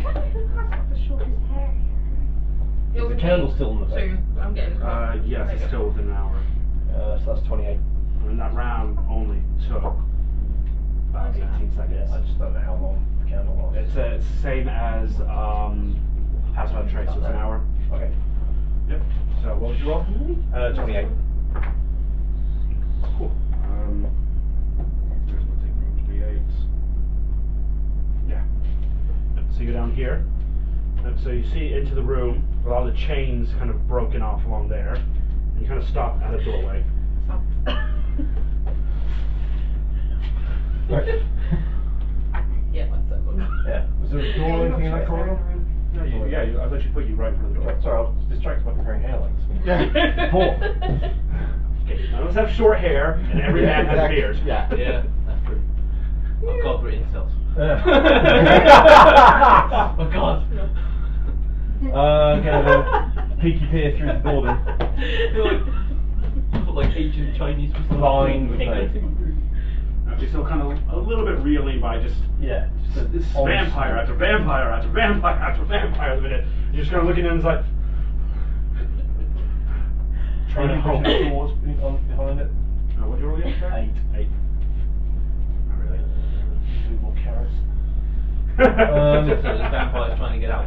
wonder who has got the shortest hair here. Is the candle still in the So face? I'm getting this one. Yes, it's still within an hour. So that's 28. And that round only took about 18 seconds. I just don't know how long the candle was. It's the same as House of Trace, so it's an hour. Okay. Yep. So what was your roll? 28. Cool. There's my thing room to be 8. Yeah. So you go down here. So you see into the room with all the chains kind of broken off along there. And you kind of stop at a doorway. Right. Yeah, that's so good. Yeah. Was there a door or anything in that corridor? No, I thought you put you right in front of the door. Sorry, I was distracted by comparing hairlines. Four. Okay, none of us have short hair, and every man has a beard. Yeah. Yeah, that's true. Oh god, we're incels. Oh god. Get a little peeky peer through the door then. Like ancient Chinese Blind with Okay, so kind of a little bit reeling by just Yeah. this vampire after vampire after vampire after vampire at the minute. You're just kind of looking at it and it's like. Trying to hold the doors behind it. What'd you roll again, sir? 8. 8. Not really. Usually more carrots. So the vampire's trying to get out.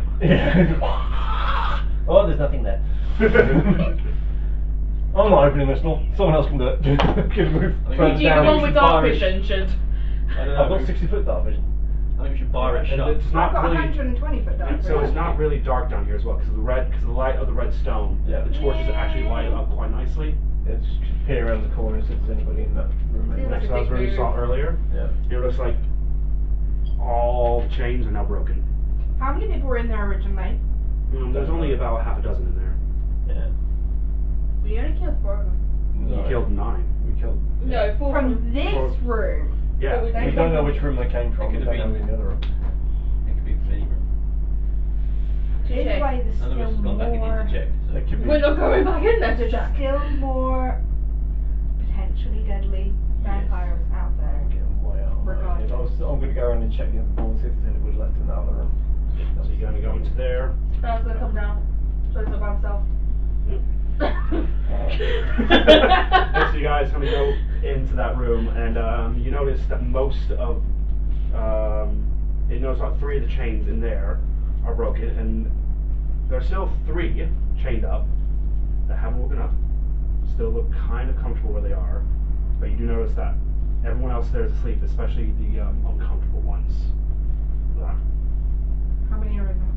Oh, there's nothing there. I'm not opening this door. Someone else can do it. Good move. I mean, Further You the down. one with dark Irish. vision should. I don't know. I've got 60-foot dark vision. I think we should bar it And shut. it's I've not got really. 120 foot dark. So it's not really dark down here as well because of the light of the red stone. Yeah. The torches actually light up quite nicely. Yeah, just peer around the corner and see if there's anybody in that room. Seems anyway. like So that was where you saw earlier. Yeah. It looks like all the chains are now broken. How many people were in there originally? There's only about half a dozen in there. Yeah. We only killed 4 of them. You killed 9. We killed. No, 4 From this Or- room. Yeah. But We don't know which room they came from. It We could don't have know in the other room. It could be from any room. Either way, there's None of us still has gone back in here more. to check. So. It could be. We're not going back in there to check. Still more potentially deadly vampires out there. Getting way out of my head. I'm gonna go around and check the other doors if there's anybody left in the other room. So you're gonna go into there. Kyle's gonna come down. So he's not by himself. So you guys kind of go into that room, and you notice that most of, you notice about 3 of the chains in there are broken, and there are still 3 chained up that haven't woken up. Still look kind of comfortable where they are, but you do notice that everyone else there is asleep, especially the uncomfortable ones. How many are in there?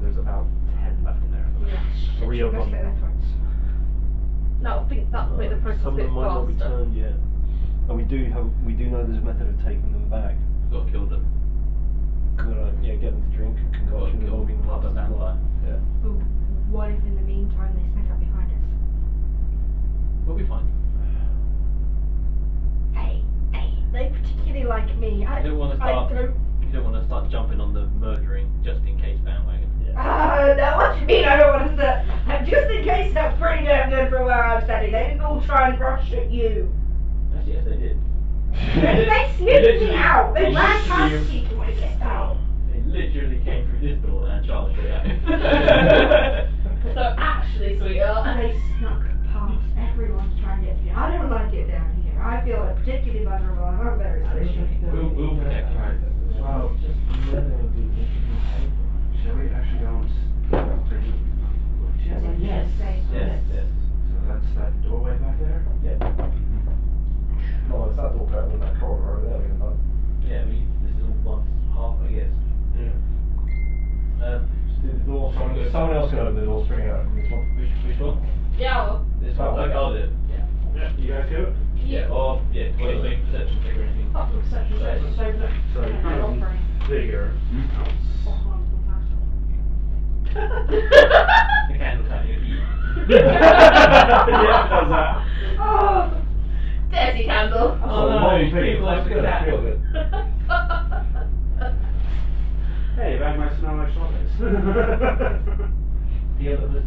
There's about 10 left in there. Yeah. 3 of Let's them. get their throats. No, I think that way the process Some a of bit them might not be faster. turned yet. And we do know there's a method of taking them back. Got to kill them. Gotta get them to drink a concoction Kill involving them, lots of stand blood. by. Yeah. Ooh, what if in the meantime they sneak up behind us? We'll be fine. They particularly like me. You don't want to start jumping on the murdering just in case bandwagon. No, what do you mean I don't want to start? Just in case that's pretty damn good for where I'm standing. They didn't all try and rush at you. Actually, yes, they did. They sniffed me out. They ran literally- past people when it gets out. They literally came through this door and charged it out. So actually, sweetheart. They snuck past. Everyone's trying to get me. I don't like it down here. I feel particularly vulnerable. I'm very suspicious. We'll protect you. Alright, well, shall we actually go and Yes. Yes. So that's that doorway back there? Yeah. No, it's that door going in that corridor over there. We can know. Yeah, this is all once half, I guess. Yeah. Just do the door. Someone else can open the door straight out from this one. Which one? Yeah, well, This one? Okay, I'll do it. Yeah. Yeah, you guys do it? Yeah, or, yeah, what do you think? Perception check or anything? fuck the perception check, so So you kind of figure out. The candle's having a heat. Yeah, does that. Oh, Dirty candle. Oh no, people like the cat. Feel good. Hey, bag might smell like strawberries. The other pussy.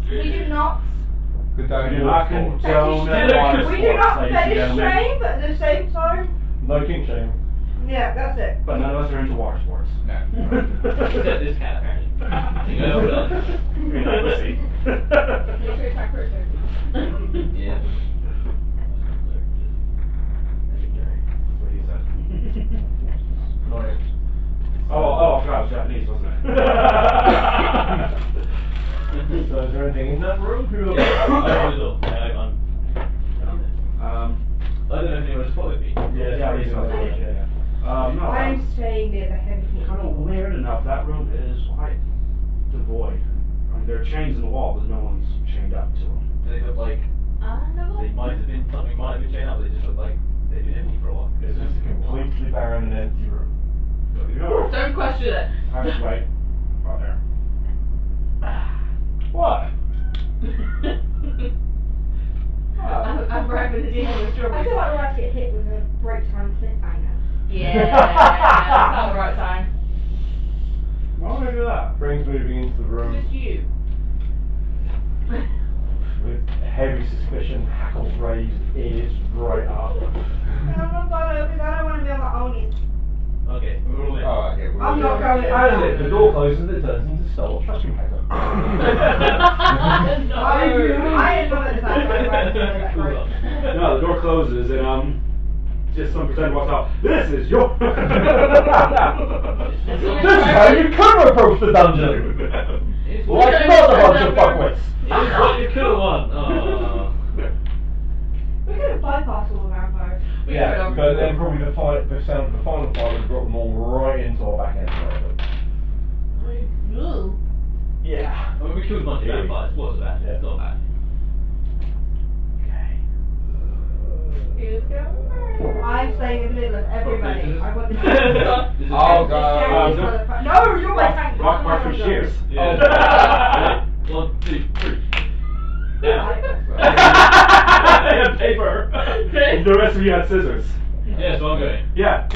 we do not. Good day. You not condone Fetish- We do not ladies and fetish gentlemen. shame, but at the same time, No kink shame. yeah, that's it. But none of us are into water sports. No. Except this cat, apparently. You know, You're not pussy. Make sure you attack first. Yeah. What he said. Right. Oh, I forgot it was Japanese, wasn't it? So is there anything in that room? I don't know. I don't know if anyone spotted me. Yeah, he's on the yeah. no, I'm staying near the heavy heat. kind of weird enough, that room is quite devoid. There are chains in the wall, but no one's chained up to them. They look like they might have been something might have been chained up, but they just look like they've been empty for a while. It's just a completely barren and empty room. So you know, Don't question it. I just wait right there. What? I'm grabbing the deal with I feel strawberries. like we're about to get hit with a break time cliffhanger. Yeah, that's not the right time. Why would I do that? Brain's moving into the room Just you. with heavy suspicion, hackles raised, ears right up. I'm not going because I don't want to be on my own. Okay, we're all in. Oh, okay. Well, I'm not going. As the door closes, it turns into Star Wars tracking paper. I am not at the time. Cool up. No, the door closes and just some pretend walks out. This is your. This is how you could approach the dungeon! It's Like not a bunch of fuckwits! It's what you could have won. Oh. We could have bypassed all the vampires. Yeah, but then probably the final fight would have brought them all right into our back end. Yeah. I mean, we killed a bunch of vampires. What's that? It's not bad. Who's going first? I'm staying in the middle of everybody. I want the I'll go. No, you're my tank. Mark from Shears. Yeah. 1, 2, 3. I had paper. The rest of you had scissors. Yeah, so I'm going. Yeah, I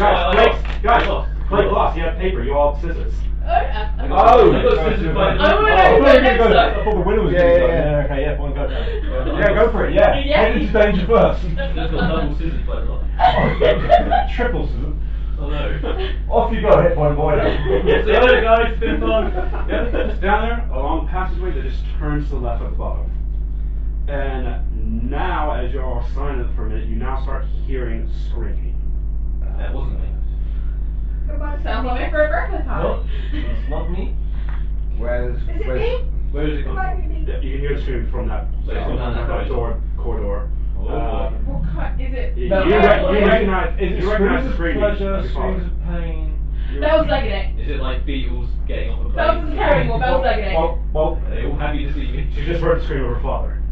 guys, lost. Clay lost. You had paper. You all had scissors. Oh, yeah. Oh, I got scissors by the Oh, door. no, Oh, thought the winner was Yeah, going to go. yeah. Yeah, okay, yeah, fine, go. Yeah, go for it, Yeah, Yeah. head into danger first. Just got double scissors by the lot. Triple scissors. Oh no. Off you go, hit point boy. See you later, guys. It's been fun. Yep, it's down there along the passageway that just turns to the left at the bottom. And now, as you're all silent for a minute, you now start hearing screaming. That wasn't me. Goodbye, Sounds like me for a birthday What? party. It's not me. Where's Is it where's me? Where is it Goodbye, coming Ruby. Yeah, you can hear the screaming from that, So it's from down that corridor. Oh. What kind is it? You, No, you, Careful, you yeah. recognize, Is it you recognize the screams of screaming pleasure, of your father. screams of pain? Bell's legging it. Is it like Beatles getting off a plane? Bell's isn't carrying more, Bell's legging it. Well, Are they all happy to see me? She just heard the scream of her father.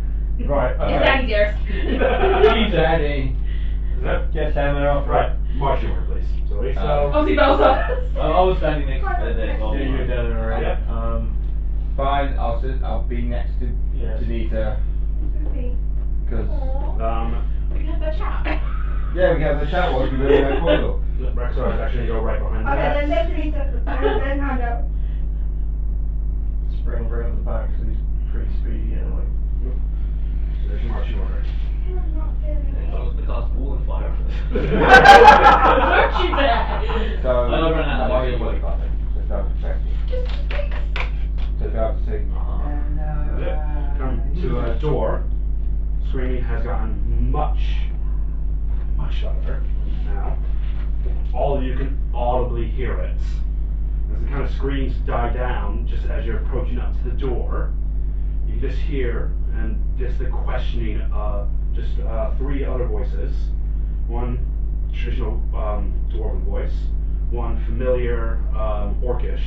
right, It's okay. Daddy dearest. Daddy. Is that Get down there after right? Marching order, please. So, Obviously Bell's up. I was standing next to the dead. Yeah, you're down there already. Yep. fine, I'll be next to Yes. Danita, Ruby. because We can have that chat. yeah, we have the chat while we go in that corridor. Rexar is actually gonna go right behind Okay, that. then make Danita, then hand out. Spring around the back, so he's pretty speedy anyway. So there's your marching order. I'm not feeling I was the cast ball of fire. Don't you dare. So I don't run out that of might be energy. what it got then. So that was effective. So if I have to say Yep. Come to a door. Screaming has gotten much louder now. All of you can audibly hear it. As the kind of screams die down, just as you're approaching up to the door, you just hear and just the questioning of just three other voices. One traditional dwarven voice, one familiar orcish,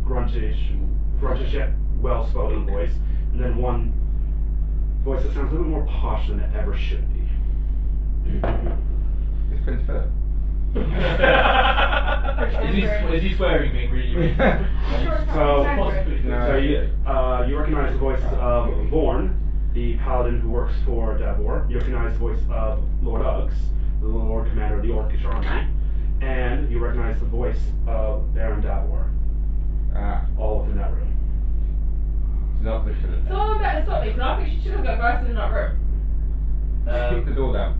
gruntish yet well-spoken voice, and then one voice that sounds a little more posh than it ever should be. it's Prince Philip. Is he swearing being really? So you recognize the voice of Vorn, the paladin who works for Davor. You recognize the voice of Lord Uggs, the Lord Commander of the Orcish army, and you recognize the voice of Baron Davor, all within that room. It's not the Philip. Someone better stop me, because I think she should have got burst in that room. Kick the door down.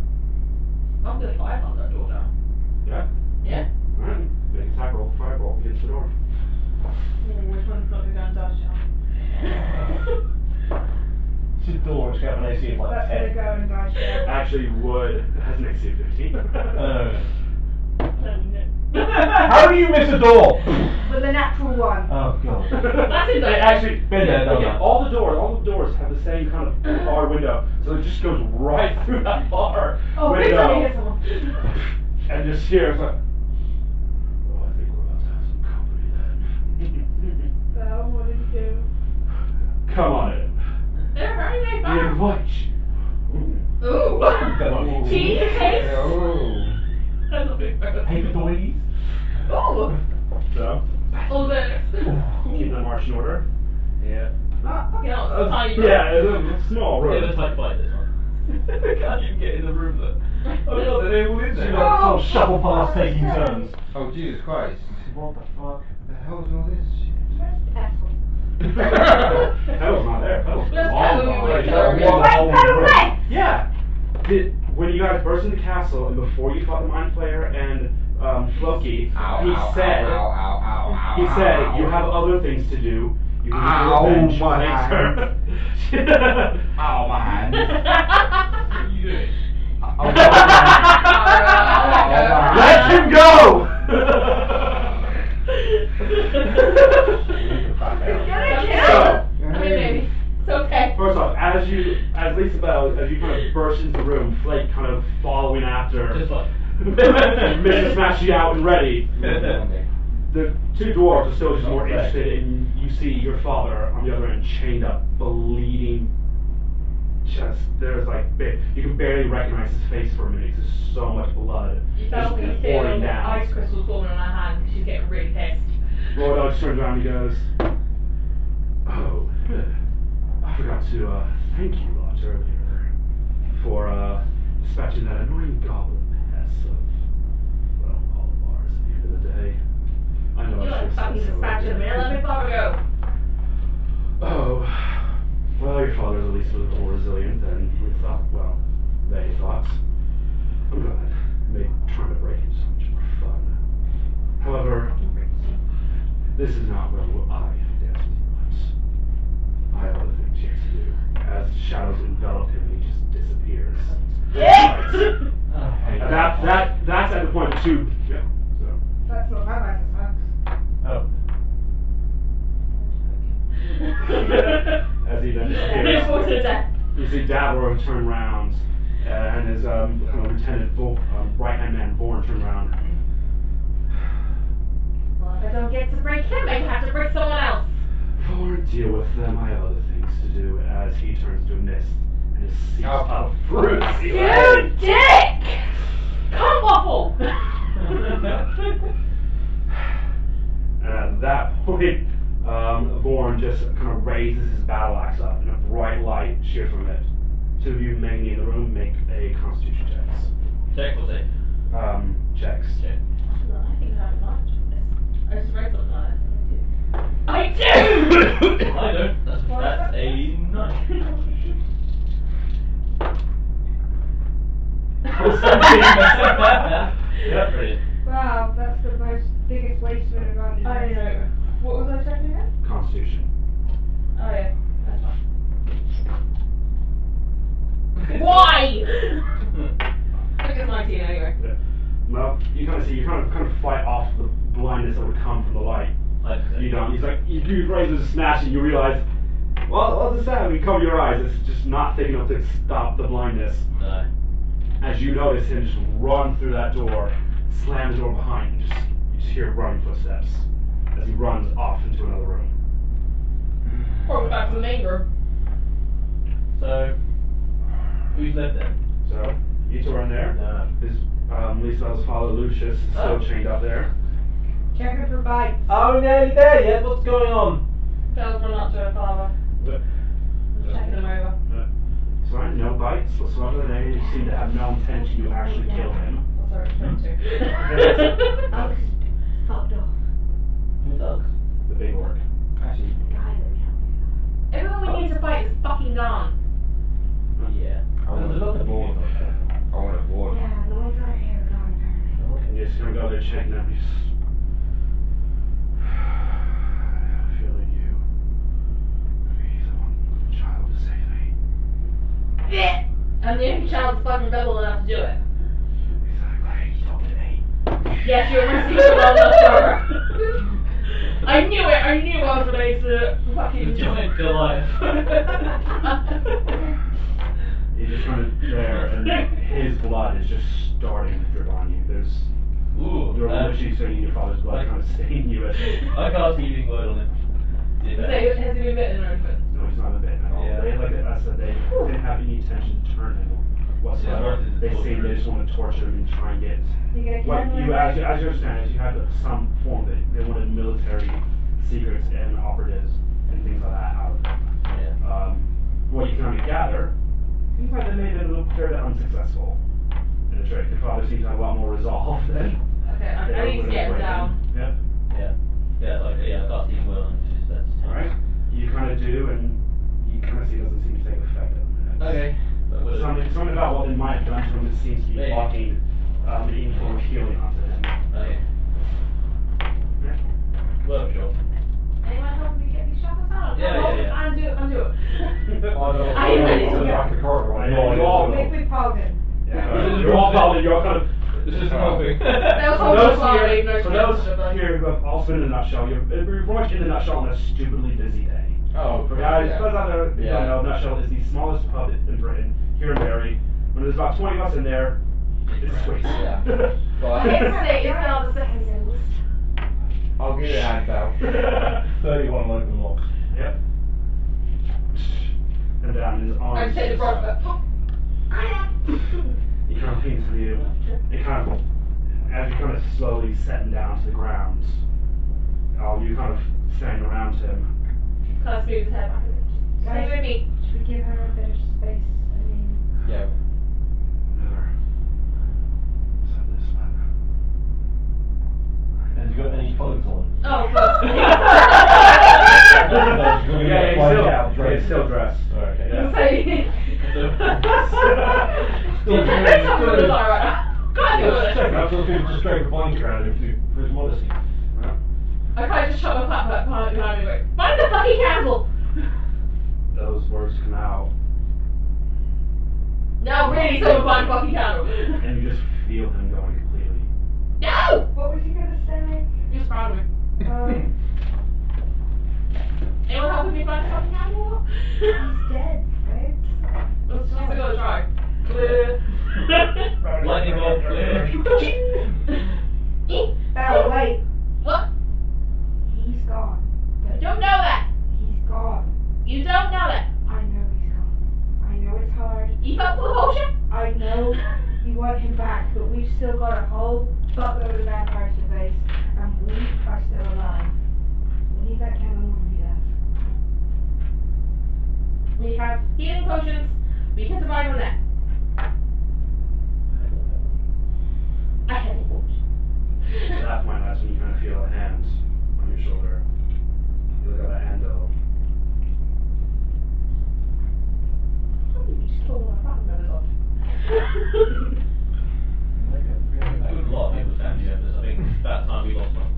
I'm gonna fire on that door down. Yeah? Yeah. Alright. Make a attack roll, fireball against the door. Which one's not gonna go and dodge down? See the door, it's got an AC of like That's gonna 10. go and dodge down. Actually, wood has an AC of 15. How do you miss a door? With a natural one. Oh god. That's it, though. Actually, Been there, done that. all the doors have the same kind of bar window, so it just goes right through that bar Oh, please let me window, hit someone. and just here it's like, oh, I think we're about to have some company then. Belle, what did you do? Come on in. They're very nice. We invite you. Ooh. Cheesecake. Oh. That's a big burst. Paper doilies? Ooh. So, All this. keep that marching order. Yeah. You know, it's a tiny room. Yeah, it's a small Bit of a room. tight fight this one. Can't even get in the room though. Oh god, they're all in So there. you got sort of shuffle past taking turns. Oh Jesus Christ. What the fuck? The hell's all this shit? That was not there. That was Let's all go, gone. we Right, went that to was our all room. in the room. Right. Yeah. When you guys burst into the castle and before you fought the Mind Flayer and Floki, Ow, he ow, said, ow, ow, ow, ow, he ow, said, ow. you have other things to do. You can Ow, get revenge my later. Ow, my hand. What are you doing? Let him go! So, I mean, maybe. It's okay. first off, as Lisa Bell, as you kind of burst into the room, Flake kind of following after, Just like. mission smash you out and ready. The two dwarves are still just more interested in you see your father on the other end chained up, bleeding. Just there's like you can barely recognize his face for a minute. There's so much blood Belle just can feel pouring the down. ice crystals forming on her hand because she's getting really pissed. Lord Dog turns around and he goes, "Oh, I forgot to thank you lot earlier for dispatching that annoying goblin pest of all of ours at the end of the day. I know You I like should have fucking said so dispatch in the earlier." middle of me, Father, go. others at least a little more resilient than we thought. Well, they thought. I'm glad. It made trying to break it so much more fun. However, this is not where I dance with you once. I have other things yet to do. As shadows envelop him, he just disappears. That's at the point of two. Yeah. So. That's not my life sucks. Oh. As he then They're forced to disappears, death. you see Davor turn around, and his Lieutenant right-hand man Vorn turn around. Well, if I don't get to break him, I have to break someone else. Vorn, deal with them. I have other things to do. As he turns to a mist, and his seat Oh. of fruit. You dick! Come waffle! And at that point, Vorn just kind of raises his battle axe up, and a bright light shears from it. Two of you mainly in the room make a Constitution checks. Check or safe? Checks. Check. I think I have not. I just read something on it. I do! I don't. That's a 9. Yeah, brilliant. Wow, that's the most biggest waste of advantage. I know. What was I checking again? Constitution. Oh yeah, that's fine. Why? I think it's 19 anyway. Yeah. Well, you kind of fight off the blindness that would come from the light. You don't. He's like, you raise a snatch and you realize, well, what's the sound? You cover your eyes. It's just not thick enough to stop the blindness. No. As you notice him just run through that door, slam the door behind you, you just hear running footsteps as he runs off into another room. Or back to the main room. So, who's left then? So, you two are in there. No. His Lisa's father Lucius is still chained up there. Checking for bites. Are we nearly there yet? What's going on? Bells run up to her father. But, Checking him over. so no bites whatsoever. They seem to have no intention to actually kill him. That's what I was referring to. I was fucked off. Who's Uggs? The big orc. Actually, The guy that helped me. Everyone we need to fight is fucking gone. Yeah. I want There's a lot to of board. I want to board. Yeah, the ones right here are gone apparently. And you just kind of go there checking them. You just, I have a feeling you would be the one child to save me. I'm the only child that's fucking rebel enough to do it. Exactly. You told me. Yes, you're my secret on the server. I knew it. I knew I was related to fucking The giant Goliath. You're just kind of there, and his blood is just starting to drip on you. There's, Ooh. you're literally seeing your father's blood kind of stain you as I cast healing word on him. See if So, that- has he been bitten or anything? no, he's not a bit at all. Yeah. They, like I said, they didn't have any intention to turn him whatsoever. Yeah, They seem they just want to torture him and try and get You gonna what kill him? you as you understand is you had some form that they wanted military secrets and operatives and things like that out of them. Yeah. What you can only gather seems like they made it a little fairly unsuccessful in the trick. The father seems to have a lot more resolve than Okay, I they need to would get him have down. Yep. Yeah. Yeah, like, yeah, I cast healing word on him. That's Alright. You kind of do, and you kind of see it doesn't seem to take effect at the minute. Okay. But we'll- Something about what they might have done to him that seems to be Maybe. blocking any form of healing onto him. Okay. Yeah. Well, sure. Anyone help me get these shovels out? Yeah. I'll do it. I don't I am ready to know. go. Back the corridor. I Yeah, know you all- it is. Make me Pogan. Yeah. You're all probably, you're kind of. This is helping. That was For all those sorry, here, no for chance those of it. here who have also been in a nutshell, you're pretty much in the nutshell on a stupidly busy day. Oh, For guys, yeah. because out there, you Yeah. don't know, Nutshell is the smallest pub in Britain, here in Barry. When there's about 20 of us in there, it's sweet. Yeah. I Well, hate to say it's now the second singles. I'll give you a hand out. 31 open locks. Yep. And down his I arms. just take the brush back. He kind of leans to you. It kind of, as you're kind of slowly setting down to the ground, you kind of standing around him. Kind of smooth his head back. Stay with me. Should we give her a bit of space? I mean, Yeah. Never said this, but. Has he got any clothes on? Oh, fuck. Yeah, he's still dressed. Okay. Yeah. Let's have a look right now. Can't do it. Check out those people just straight blank around him for his modesty. Yeah. I can't just shut my clap back behind me like, find the fucking candle! Those words come out, Now really someone find the fucking candle. and you just feel him going completely. No! What was he gonna say? You just found me. Anyone helping me find the fucking candle? He's dead, babe. Let's just go try. Clear. Lightning bolt, clear. Oh, wait. What? He's gone. You don't know that. He's gone. You don't know that. I know he's gone. I know it's hard. You fell for the potion? I know you want him back, but we've still got a whole buttload of vampires to face, and we are still alive. We need that candle when we left. We have healing potions. We can survive on that. I have a potion. At that point, that's when you kind of feel a hand on your shoulder. You look at that hand though. You just told my family members off. A lot of people family members. I think it's about time we lost one.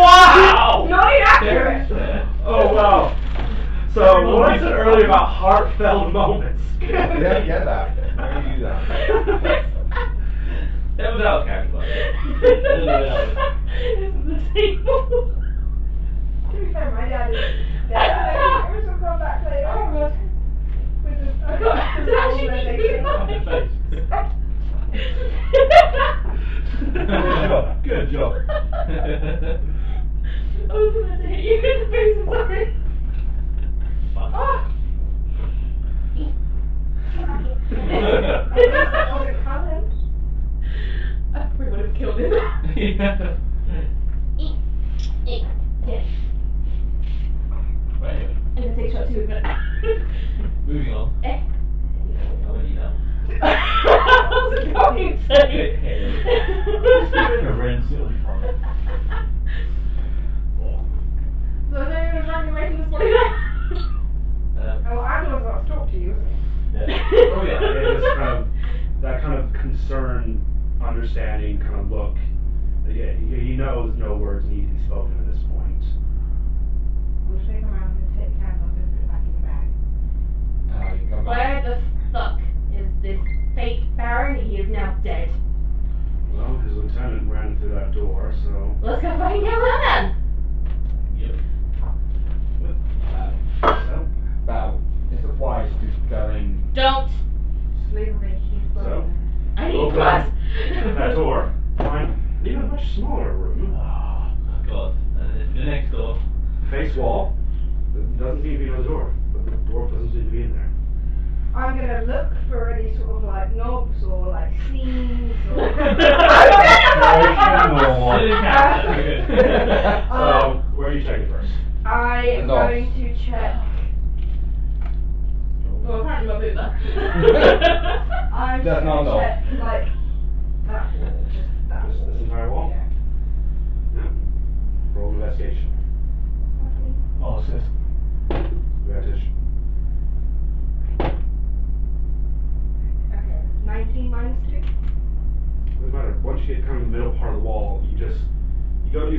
Wow! Not inaccurate! Oh wow! So what I said earlier about heartfelt moments. Yeah, get that. Where do you do that? That was our character, by the way. This is the table. To be fair, my dad is dead. Maybe we'll come back later. Oh god. With the I got to actually Face. Good job. I was gonna hit you in the face, I'm sorry. Ah. wasn't coming. I probably would have killed him. Yes. Right, anyway, I'm gonna take shot 2 in a minute. moving on. Eh. I want you now. I was going to. So is anyone running away from this body then? Oh, I'm the one that talked to you, isn't he? Oh yeah. It's kind of that kind of concerned, understanding kind of look. Yeah, he knows no words need to be spoken at this point. We'll shake him around and take the candle and put it back in your bag. You come Where back. the fuck is this fake Baron? He is now dead. Well, his lieutenant ran through that door, so. Let's go fucking kill him then! Yep. So, But it's wise to go in. Don't! Slavery, he's So? going I need open blood! that door, find even a much smaller room. Oh god. It's the next door. Face wall. There doesn't seem to be another door, but the door doesn't seem to be in there. I'm gonna look for any sort of like knobs or like seams or. So, where are you checking first? I am Knobs. going to check. Well, apparently my boot there. I'm That's just not gonna knob. check like that wall, just that Just wall. this entire wall? Yeah. Yeah. Roll investigation. Oh, sis. Advantage. Okay, 19 minus 2. Doesn't matter. Once you get kind of in the middle part of the wall, you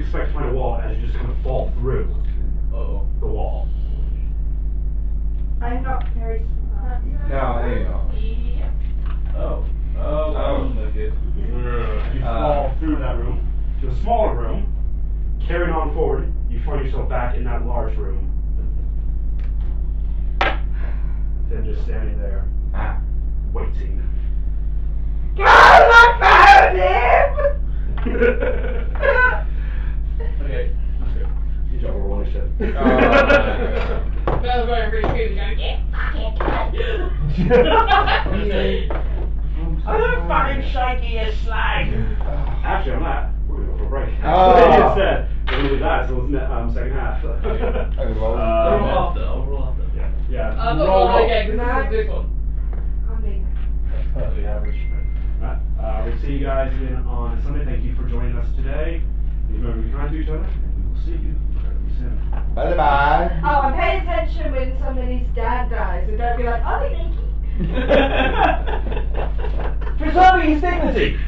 expect to find a wall as you just kind of fall through Uh-oh. the wall. I'm not very smart. No, there you go. Yeah. Oh. Oh, that wasn't no good. As you fall through that room to a smaller room, carrying on forward, you find yourself back in that large room. Then just standing there, Ah. waiting. God, I found him! Okay. Good job, we're rolling shit. That was going pretty crazy, going, yeah, fucking I'm shaky as slag. Actually, on that, we're gonna go for a break. Oh. Instead, we're gonna do that, so it's second half. Okay, well, I'll roll after. I'll roll after. Yeah. I'm not rolling again, because this is this one. I'm being. Perfectly average. Right. We'll see you guys again on Sunday. Thank you for joining us today. Remember to be kind to each other, and we will see you incredibly soon. Bye bye. Oh, and pay attention when somebody's dad dies, and don't be like, oh, thank you. Preserving his dignity!